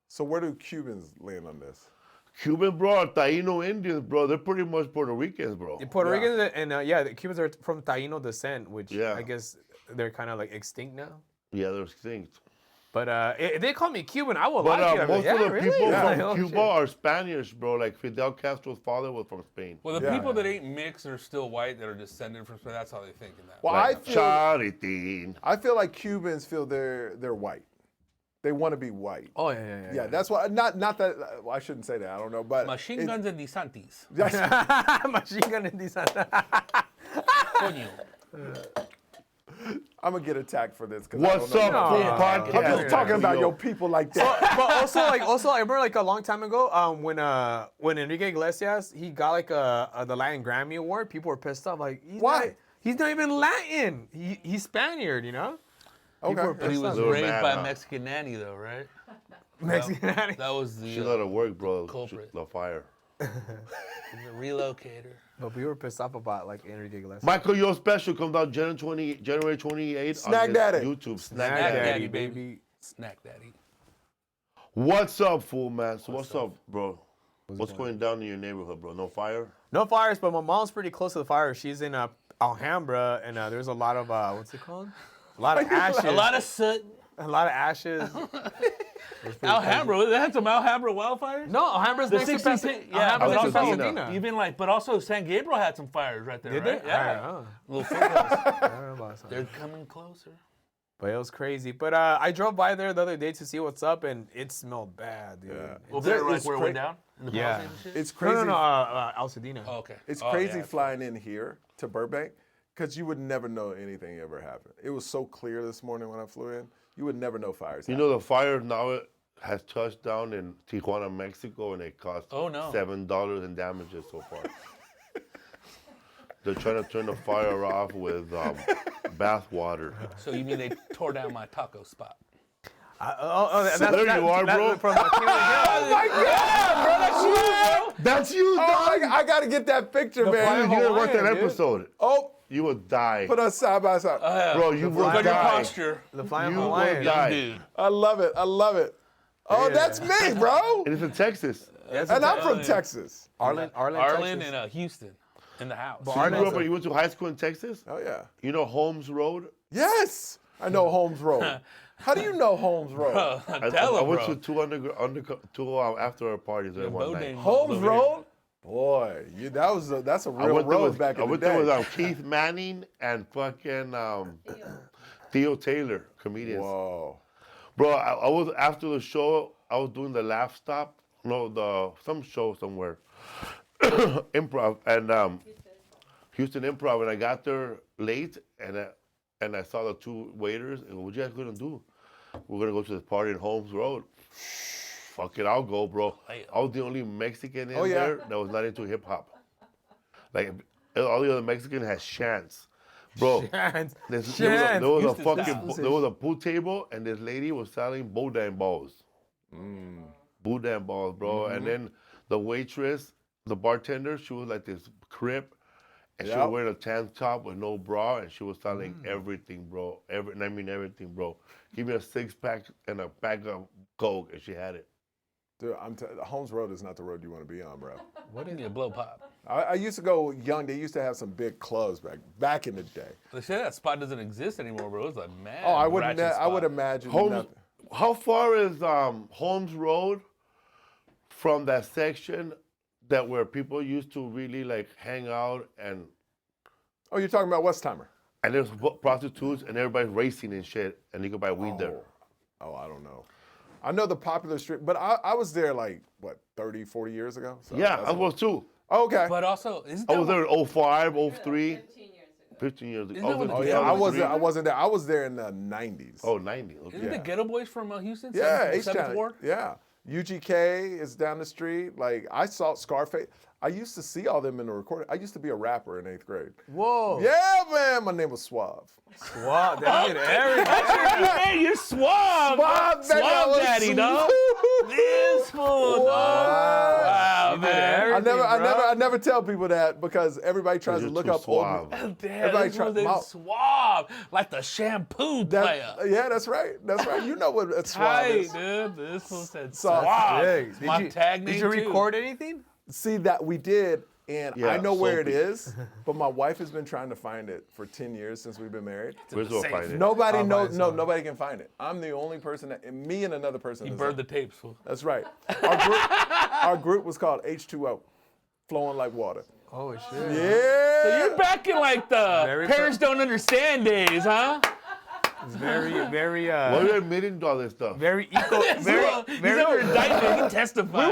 So where do Cubans land on this? Cuban, bro, Taino Indians, bro, they're pretty much Puerto Ricans, bro. The Puerto Yeah. Ricans and the Cubans are from Taino descent, which Yeah. I guess they're kind of like extinct now. Yeah, they're extinct. But if they call me Cuban, I will But like it. most Yeah, of the really? people Yeah. from Oh, Cuba shit. are Spanish, bro. Like Fidel Castro's father was from Spain. Well, the Yeah. people that ain't mixed are still white that are descended from Spain. That's how they think in that. Well, Like Charitín. I feel like Cubans feel they're white. They want to be white. Oh yeah. Yeah, that's why. Not that. Well, I shouldn't say that. I don't know, but Machine guns and DeSantis. Machine gun in this. Coño. I'm gonna get attacked for this. 'Cause What's I don't up, know. Food Yeah. Podcast? I'm just talking about your people like that. But also, I remember like a long time ago, when Enrique Iglesias he got like the Latin Grammy Award, people were pissed off. Like, Why? He's not even Latin. He's Spaniard, you know. People were Okay. But he pissed was off. Little raised mad, by huh? a Mexican nanny, though, right? Mexican. That was the, She let her work, bro. culprit. The fire. the relocator. But we were pissed off about like Enrique Iglesias. Michael Yo special comes out January 28th Snack on his Daddy. YouTube. Snack Snack Daddy, Daddy, baby. baby. Snack Daddy. What's up, fool man? So what's up, bro? What's going down in your neighborhood, bro? No fire? No fires, but my mom's pretty close to the fire. She's in Alhambra, and there's a lot of what's it called? A lot of ashes. A lot of soot. A lot of ashes. Alhambra. They had some Alhambra wildfires? No, Alhambra's The next to 16th Pasadena. yeah, Alhambra's but next to also, Pasadena. even like, but also San Gabriel had some fires right there, Did right? they? Yeah. I don't know. Little focus. I don't know about that. They're coming closer. But it was crazy. But I drove by there the other day to see what's up, and it smelled bad, dude. Yeah. Over there, like It's where it cra- went down? In the Yeah. Palisades and shit? It's No, crazy. Alcedena. Oh, okay. It's Oh, crazy yeah. flying in here to Burbank because you would never know anything ever happened. It was so clear this morning when I flew in. You would never know fires. You know the fire now has touched down in Tijuana, Mexico, and it cost Oh, no. $7 in damages so far. They're trying to turn the fire off with bath water. So you mean they tore down my taco spot? So there you are, bro. From oh my God, bro, that's you, bro. That's you, Oh, dog. I got to get that picture, Dude, man. you didn't watch that Hawaiian, dude. episode. Oh, You will die. put us side by side. Bro, you will Look at your die. posture. the flying You will Hawaiian. die. Dude. I love it. I love it. Oh, that's me, bro. And it's in Texas. That's And I'm from yeah. Texas. Arlen, Arlen Texas. and Houston in the house. You grew up, you went to high school in Texas? Oh, yeah. You know Holmes Road? Yes. I know Holmes Road. How do you know Holmes Road? Tell I him, went bro. to two after our parties there one night. Bodine Holmes over Road? Boy, that's a I real went there road with, back I in the went there day. with Keith Manning and fucking Theo Taylor, comedians. Whoa. Bro, I was after the show. I was doing the Laugh Stop, some show somewhere, improv, and Houston Improv, and I got there late, and I saw the two waiters, and what you guys gonna do? We're gonna go to this party in Holmes Road. Fuck it, I'll go, bro. I was the only Mexican in yeah. there that was not into hip hop. Like all the other Mexicans had chants, bro. Chance. There was Chance. a Houston's fucking down. there was a pool table, and this lady was selling boudin balls. Boudin balls, bro. And then the waitress, the bartender, she was like this crip, and she Yep. was wearing a tank top with no bra, and she was selling everything, bro. And I mean everything, bro. Give me a 6-pack and a pack of Coke, and she had it. Dude, Holmes Road is not the road you want to be on, bro. What is it? Blow pop. I used to go young. They used to have some big clubs back in the day. They say that spot doesn't exist anymore, bro. It's a mad. Oh, I would ratchet imagine. Holmes, nothing. how far is Holmes Road from that section that where people used to really like hang out and Oh, you're talking about Westheimer? there's prostitutes and everybody's racing and shit, and you can buy weed there. Oh, I don't know. I know the popular street, but I was there like, what, 30, 40 years ago? So Yeah, that's I was too. Okay. But also, isn't I that was there in 05, 03, 15 years ago. 15 years ago. Isn't that when Oh, the yeah, Ghetto Boys- I wasn't there. I was there in the 90s. Oh, 90. Okay. Isn't the Ghetto Boys from Houston? yeah, Seventh H-Town. Ward? Yeah. UGK is down the street. Like, I saw Scarface. I used to see all them in the recording. I used to be a rapper in 8th grade. Whoa. Yeah, man. My name was Suave. Wow, that did everything. Hey, you're suave. Suave, baby, I was daddy, dog. smooth. This fool, dog. Wow, man. I never tell people that because everybody tries to look up old. suave. Damn, Everybody this try- fool's name my- is suave, like the shampoo player. Yeah, that's right. That's right. You know what a Suave Tight, is. dude. This fool said So- suave. Dang, It's my tag name Did you too. record anything? See, that we did, and Yeah, I know where it soapy. is, but my wife has been trying to find it for 10 years since we've been married. Where's we'll find it? Nobody I'll knows. find No, some. nobody can find it. I'm the only person that, and me and another person. You is burned on. the tapes, fool. That's right. Our group was called H2O, flowing like water. Oh, shit. Yeah. So you're back in like the Very parents don't understand days, huh? It's very, very, Why are you admitting to all this stuff? very eco, He's very, never indicted. He testified.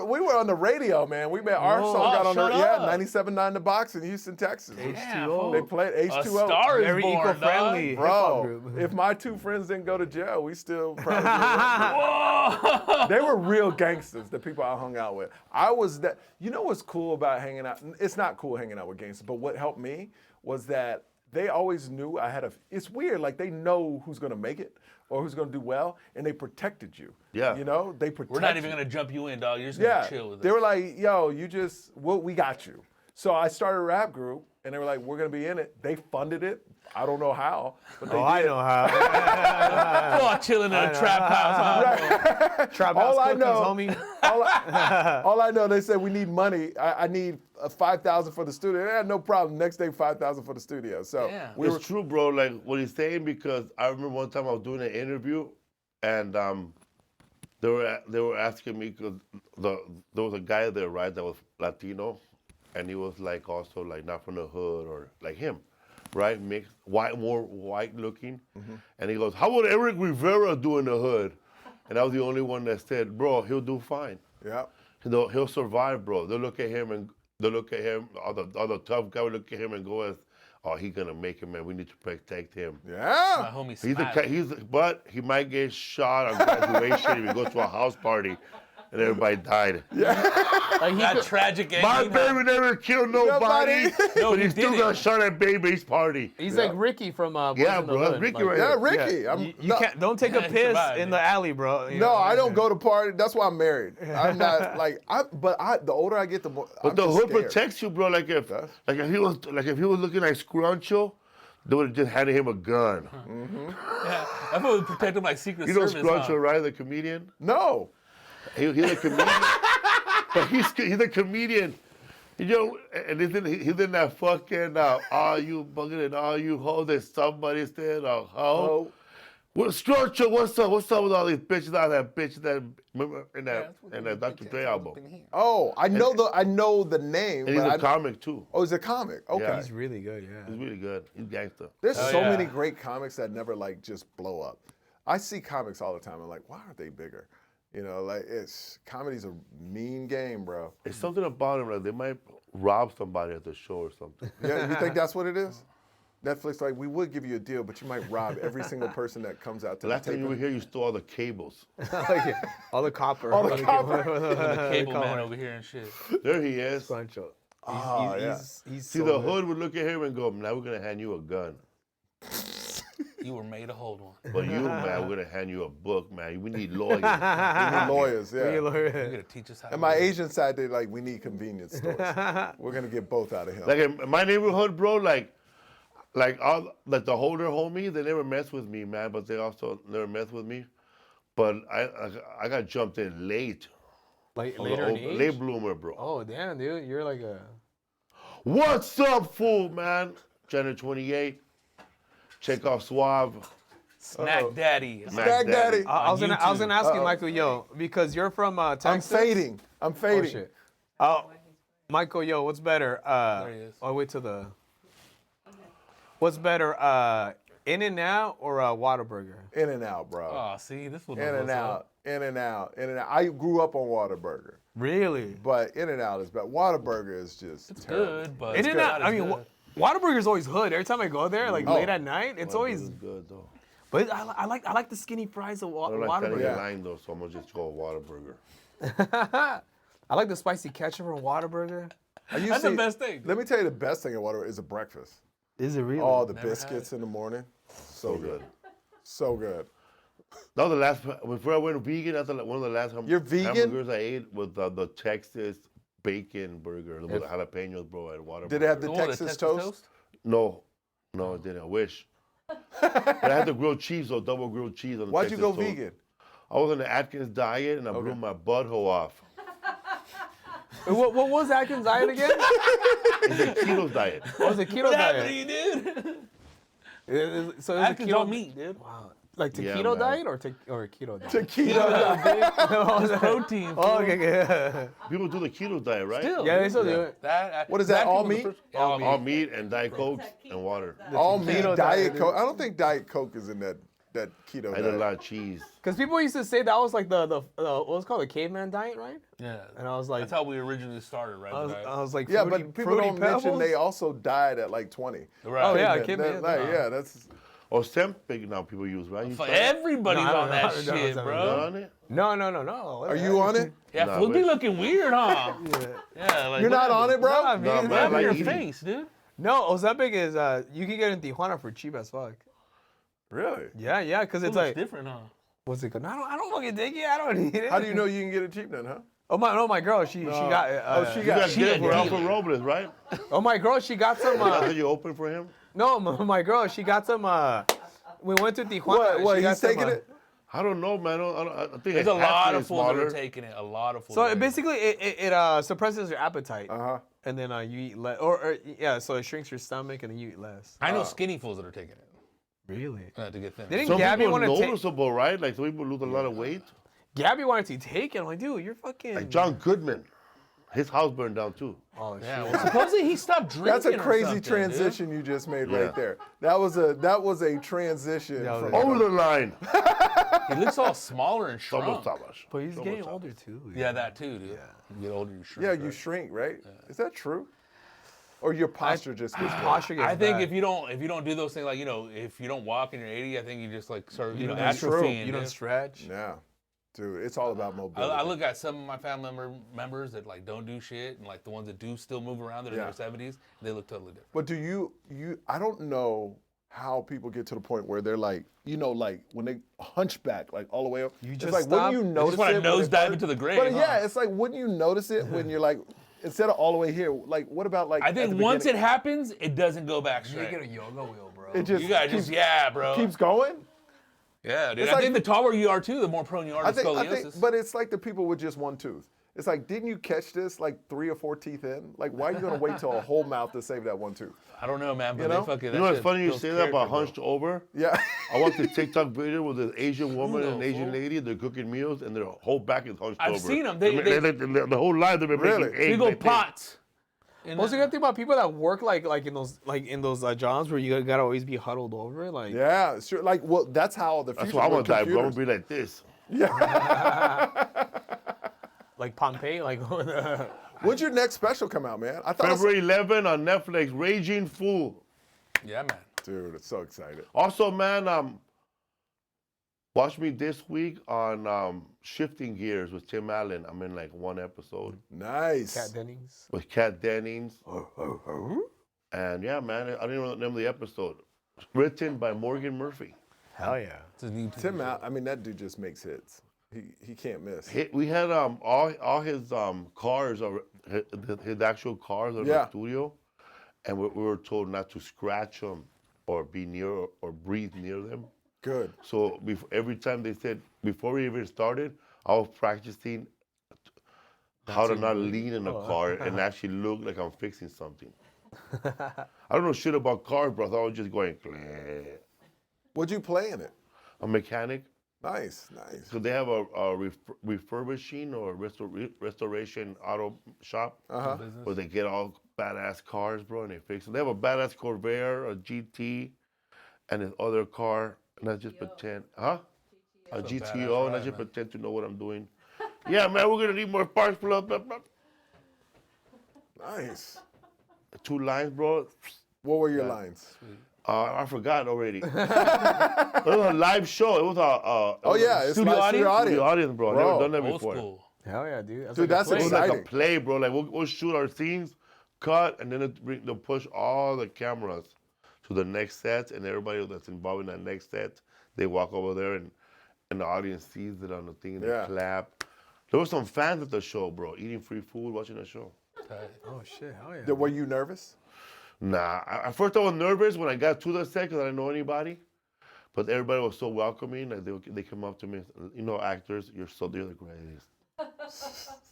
We were on the radio, man. We made our Whoa. song got on the shut up. 97.9 The Box in Houston, Texas. Damn, H2O. fool. They played A H2O. star is very born, eco-friendly hip-hop Bro, group. if my two friends didn't go to jail, we still probably They were real gangsters, the people I hung out with. I was that. You know what's cool about hanging out? It's not cool hanging out with gangsters, but what helped me was that they always knew I had a. It's weird, like they know who's gonna make it or who's gonna do well, and they protected you. Yeah. You know, they protected. We're not even gonna jump you in, dog. You're just gonna Yeah, chill with they us. were like, "Yo, we got you." So I started a rap group, and they were like, "We're gonna be in it." They funded it. I don't know how, but they Oh, did. I know how. Oh, chilling in a trap house, huh? Trap house All I cookies, know- homie. All I know, they said we need money. I need $5,000 for the studio. They had no problem. Next day, $5,000 for the studio. So Yeah. we were. It's true, bro. Like what he's saying, because I remember one time I was doing an interview, and they were asking me because there was a guy there, right, that was Latino, and he was like also like not from the hood or like him, right, mixed white, more white looking, and he goes, "How would Eric Rivera do in the hood?" And I was the only one that said, "Bro, he'll do fine. Yeah. He'll survive, bro." They'll look at him and all the tough guy will look at him and go as, "Oh, he's gonna make it, man. We need to protect him." My Yeah. homie He's Smiley. but he might get shot on graduation if he goes to a house party and everybody died. Like he That could, tragic My ending. baby never killed nobody, No, but he he still didn't. got shot at baby's party. he's like Ricky from Boys Yeah, in the bro, that's Hood. Ricky Like, right Yeah, here. Ricky. Yeah, I'm, you no, can't, don't take a Yeah, he piss survived, in man. the alley, bro. You no, know? I don't go to party. That's why I'm married. I'm not like the older I get, the more. But I'm the just hood scared. protects you, bro. Like if he was looking like Scruncho, they would have just handed him a gun. Yeah, that fool would protect him like Secret You know Service. Scruncho, huh? right? The comedian. No. He's a comedian, but he's a comedian. You know, and he's in that fucking all you bugging and all you hoes that somebody said hoe. Oh. Well, Structure, what's up? What's up with all these bitches out there? Bitches that remember in that Dr. Dre album. Oh, I know the name. And he's but a I, comic too. oh, he's a comic. Okay. Yeah. He's really good, yeah. He's really good. He's gangster. There's Oh, so yeah. many great comics that never like just blow up. I see comics all the time. I'm like, why aren't they bigger? You know, like comedy's a mean game, bro. It's something about him. Like they might rob somebody at the show or something. Yeah, you think that's what it is? Netflix, like, we would give you a deal, but you might rob every single person that comes out to The last time you were tape. here, you stole all the cables. Like, all the copper. All the copper. The cable man over here and shit. There he is. Sancho. Oh, yeah. He's See, so the good. hood would look at him and go, "Now we're gonna hand you a gun." You were made to hold one. But you, man, we're gonna hand you a book, man. We need lawyers. We need lawyers, yeah. You're gonna teach us how. And to my live. Asian side, they like, we need convenience stores. We're gonna get both out of him. Like in my neighborhood, bro, like the older homies, they never mess with me, man. But they also never mess with me. But I got jumped in late. Like later in age? Late bloomer, bro. Oh, damn, dude. You're like a... What's up, fool, man? January 28. Check out Suave. Snack Daddy. Snack Daddy. I was gonna ask you, Uh-oh. Michael Yo, because you're from I'm Texas. fading. I'm Oh, fading. shit. Michael Yo, what's better? There he is. Oh, wait to the... What's better, In-N-Out or Whataburger? In and out, bro. Oh, see, this will In and out. In and out. In and out. I grew up on Whataburger, Really? but In and Out is better. Whataburger is just It's terrible. good, but In-N-Out, not I as mean, good. Whataburger's always hood. Every time I go there, like Oh. late at night, it's It always... was good though. But I like the skinny fries of I don't like standing Whataburger. in line though, so I'm gonna just go Whataburger. I like the spicy ketchup from Whataburger. That's the best thing. Let me tell you the best thing at Whataburger is a breakfast. Is it really? Oh, the Never had biscuits in the morning. So good. Good. So good. That was the last. Before I went vegan, that's one of the last You're vegan? hamburgers I ate was the Texas bacon burger with jalapenos, bro, at Whataburger. Did it have the Oh, the Texas toast? No, it didn't. I wish. But I had the grilled cheese, though, double grilled cheese on the Why'd Texas you go toast. vegan? I was on the Atkins diet and I blew my butthole off. What was Atkins diet again? It's a keto diet. What was a keto What happened to diet? you, dude? So it was a Atkins keto don't meat, dude. Wow. Like Yeah, keto man. diet or keto diet? Tequila. Protein. Oh, okay. People do the keto diet, right? Still. Yeah, they still do it. What is that, all was the meat? first- All meat and Diet Coke and water. All meat, keto Diet diet, Coke. I don't think Diet Coke is in that keto I had a diet. lot of cheese. Because people used to say that was like the what was it called, the caveman diet, right? Yeah. And I was like, That's how we originally started, right? I was like, Yeah, fruity, but people fruity don't mention pebbles? they also died at like 20. Right. Oh, yeah, Cavemen. caveman. Like, yeah, that's. Ozempic now people use, right? You For try it? everybody's No, I don't on know. that I don't know. shit, You bro. on it? No. Are you on it? Yeah, Nah, Felipe wish. looking weird, huh? Yeah. Like, You're not on it, bro? Nah, man. Nah, What man, I happened like to your eating. face, dude? No, Ozempic is you can get it in Tijuana for cheap as fuck. Really? Yeah, because It it's looks like different, huh? what's it called? I don't fucking dig it. I don't need it. How do you know you can get it cheap then, huh? Oh my girl, she got she You got guys She did it a for Alpha dealer. Robles, right? Oh my girl, she got some. That's what you opened for him? No, my girl, she got some. We went to Tijuana. What, she got he's some, taking it? I don't know, man. I think There's a it has to lot be of fools that are smaller. taking it. A lot of fools. So are taking it. basically, it suppresses your appetite, Uh-huh. and then you eat less. Or yeah, so it shrinks your stomach, and then you eat less. I know skinny fools that are taking it Really? to get thin. Didn't Some Gabby people want to take? noticeable, right? Like some people lose a lot of weight. Gabby wanted to take it. I'm like, dude, you're fucking. Like John Goodman, his house burned down too. Oh shit. Yeah, well, supposedly he stopped drinking. That's a or crazy something, transition you just made Yeah. right there. That was a transition Yeah, from Over the line. Dude. He looks all smaller and shrunk. Somos Tabas. But he's Somos getting Tabas. older too. Yeah, that too, dude. You get older, you shrink. Yeah, right? you shrink, right? Is that true? Or your posture just gets better? Posture gets I think bad. if you don't do those things, like if you don't walk and you're 80, I think you just like sort of That's true. atrophying. you don't dude. stretch. Yeah. Dude, it's all about I mobility. look at some of my family members that like don't do shit, and like the ones that do still move around that are Yeah. in their 70s, they look totally different. But do you I don't know how people get to the point where they're like, like when they hunchback like all the way up. You it's just like, stop. wouldn't you They notice just want to it when nose it dive first- into the grave. But huh? yeah, it's like, wouldn't you notice it when you're like, instead of all the way here, like what about like I think once it happens, it doesn't go back You straight. get a yoga wheel, bro. it just You gotta keeps, just bro. keeps going? Yeah, dude. It's I like- think the taller you are too, the more prone you are to I scoliosis. think, but it's like the people with just one tooth. It's like, didn't you catch this like 3 or 4 teeth in? Like, why are you gonna wait till a whole mouth to save that one tooth? I don't know, man. But You know? they fucking. You know what's funny you say that about hunched over? Yeah. I watched a TikTok video with an Asian woman and an knows, Asian fool? lady. They're cooking meals and their whole back is hunched over. I've seen 'em. The whole life they've been Really? making eggs. big old like this. pots. Also, you gotta think about people that work like in those jobs where you gotta always be huddled over. Like, Yeah, sure. Like, well, that's how the future. That's why I want with to die, bro. I'm computers. gonna be like this. like Pompeii, like. When's your next special come out, man? I thought. February 11 on Netflix, Raging Fool. Yeah, man. Dude, it's so excited. Also, man, watch me this week on Shifting Gears with Tim Allen. I'm in like one episode Nice. Kat Dennings. with Kat Dennings. And yeah, man, I didn't know the name of the episode. Written by Morgan Murphy. Hell yeah. It's a new Tim out. I mean, that dude just makes hits. He can't miss. We had all his cars, or his actual cars in Yeah. the studio, and we were told not to scratch them or be near or breathe near them. Good. So every time they said, before we even started, I was practicing how to not lean in a car and actually look like I'm fixing something. I don't know shit about cars, bro. I thought I was just going, What'd you play in it? a mechanic. Nice, nice. So they have a refurbishing or restoration auto shop where they get all badass cars, bro, and they fix them. They have a badass Corvair, a GT, and this other car, and I just pretend, a GTO, and I just pretend to know what I'm doing. Yeah, man, we're gonna need more parts, blah, blah, blah. Nice. 2 lines, bro. What were your lines? I forgot already. It was a live show. It was It's Studio live audience? studio audience, bro. I've never done that Old before. school. Hell yeah, dude. Dude, that's It was exciting. like a play, bro. Like we'll shoot our scenes, cut, and then they'll push all the cameras to the next set, and everybody that's involved in that next set, they walk over there, and the audience sees it on the thing, and they clap. There were some fans at the show, bro, eating free food, watching the show. Oh shit, hell yeah. Were you nervous? Nah, at first I was nervous when I got to the set because I didn't know anybody. But everybody was so welcoming. Like they come up to me, you know, actors, you're the greatest.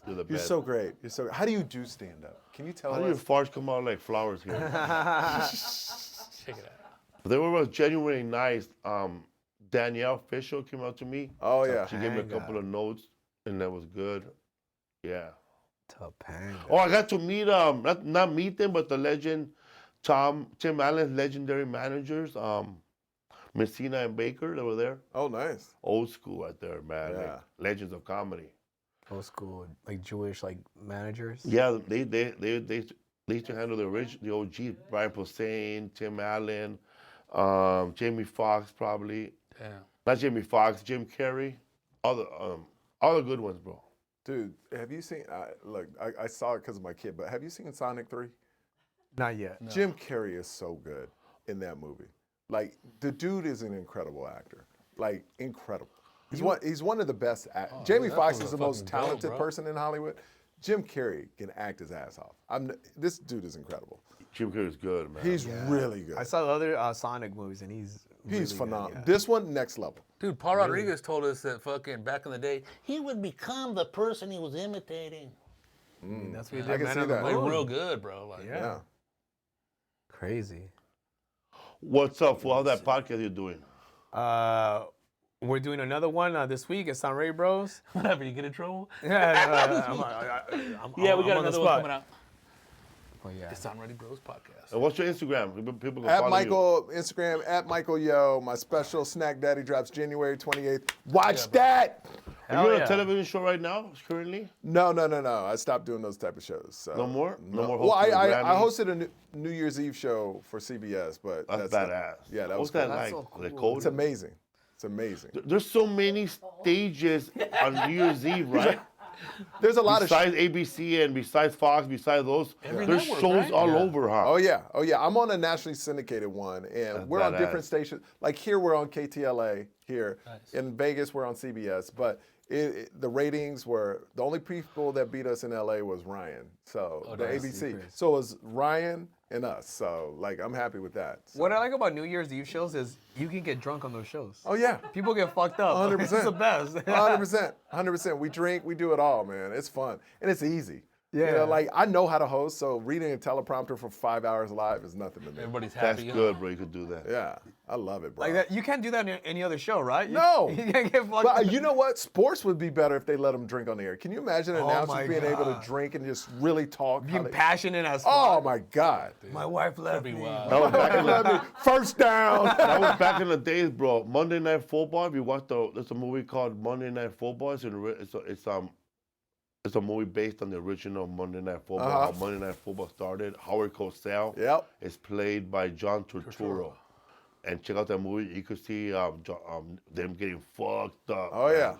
You're the best. You're so great. How do you do stand up? Can you tell How do your us? farts come out like flowers here? Check it out. They were genuinely nice. Danielle Fisher came up to me. Oh yeah. She gave me a couple of notes, and that was good. Yeah. Topanga. Oh, I got to meet not meet them, but the legend, Tim Allen's legendary managers, Messina and Baker. They were there. Oh nice. Old school right there, man. Yeah. Like legends of comedy. Old school, like Jewish, like managers. Yeah, they used to handle the OG, Brian Posehn, Tim Allen, Jamie Foxx probably. Damn. Not Jamie Foxx, Jim Carrey, all the good ones, bro. Dude, have you seen? Look, I saw it because of my kid, but have you seen Sonic 3? Not yet. No. Jim Carrey is so good in that movie. Like the dude is an incredible actor. Like incredible. He's one of the best. Jamie that Foxx was is a the most fucking goat, talented bro. person in Hollywood. Jim Carrey can act his ass off. This dude is incredible. Jim Carrey's good, man. He's really good. I saw the other Sonic movies, and he's really good, phenomenal. yeah. This one, next level. Dude, Paul Rodriguez told us that fucking back in the day, he would become the person he was imitating. I mean, that's what he I did. can Man see on the that. Like Moon. real good, bro. Like, Yeah. Yeah. Crazy. What's up, fool? How's that podcast you're doing? We're doing another one this week. It's on Ray Bros. Whatever, you get in trouble. Yeah, Yeah, we got on the another one spot. coming out. Oh yeah. It's on Ready Bros podcast. And what's your Instagram? People can At follow Michael, Instagram, at michaelyo. My special Snack Daddy drops January 28th. Watch that. you. Are Hell you on yeah. a television show right now, currently? No. I stopped doing those type of shows. So. No more? No more Well, hosting the I Grammys? hosted a New Year's Eve show for CBS, but That's it. badass. Yeah, that was What's that cool. like? so The cool. cold? It's amazing. It's amazing. There's so many stages on New Year's Eve, right? There's a lot of. Besides ABC and besides Fox, besides those, Every there's network, shows right? all Yeah. over, huh? Oh yeah. I'm on a nationally syndicated one, and That's we're on badass. different stations. Like here, we're on KTLA. Here Nice. in Vegas, we're on CBS. But the ratings were the only people that beat us in LA was Ryan. So the nice. ABC. So it was Ryan and us. So like, I'm happy with that. So. What I like about New Year's Eve shows is you can get drunk on those shows. Oh yeah. People get fucked up. 100%. It's the best. 100%. We drink, we do it all, man. It's fun and it's easy. You Yeah. know, like I know how to host, so reading a teleprompter for 5 hours live is nothing to me. Everybody's That's happy. good, bro. You could do that. Yeah, I love it, bro. Like that, you can't do that in any other show, right? No. You can't get fucked But up. you know what? Sports would be better if they let them drink on the air. Can you imagine Oh announcers my being able to God. drink and just really talk? how Being they- passionate as Oh fuck. my God. My wife left Be me. wild. That was back in the, First down. that was back in the days, bro. Monday Night Football. If you watch there's a movie called Monday Night Football. It's a movie based on the original Monday Night Football. Uh-huh. How Monday Night Football started. Howard Cosell. Yep. Is played by John Turturro. And check out that movie. You could see them getting fucked up. Oh, yeah. man.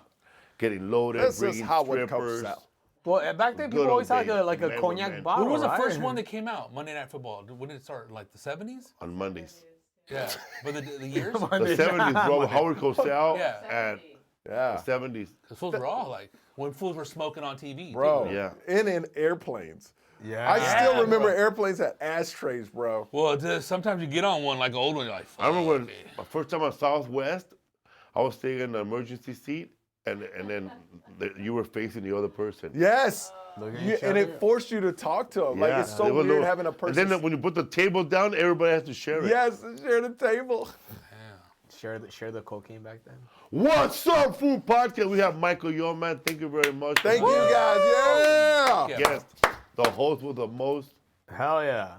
Getting loaded, This is bringing Howard strippers. Cosell. Well, back then Good people old always had days. like a Never, cognac man. bottle. When was the right? first one that came out? Monday Night Football. When did it start? Like the 70s? On Mondays. Yeah. But the years? The 70s, bro. Howard Cosell Yeah. and Yeah. the 70s. The fools were all like, when fools were smoking on TV. Bro. too. Yeah. And in airplanes. Yeah. I still Yeah, remember bro. airplanes had ashtrays, bro. Well, sometimes you get on one like an old one, you're like, fuck. I remember when it. my first time on Southwest, I was staying in the emergency seat, and then you were facing the other person. Yes. Look at You- each and other. it forced you to talk to them. Like, it's so They were weird little- having a person. And then when you put the table down, everybody has to share it. Yes, share the table. Share the cocaine back then. What's up, Food Podcast? We have Michael Yo, man. Thank you very much. Thank you guys. Yeah. Yeah. Guest, the host with the most. Hell yeah.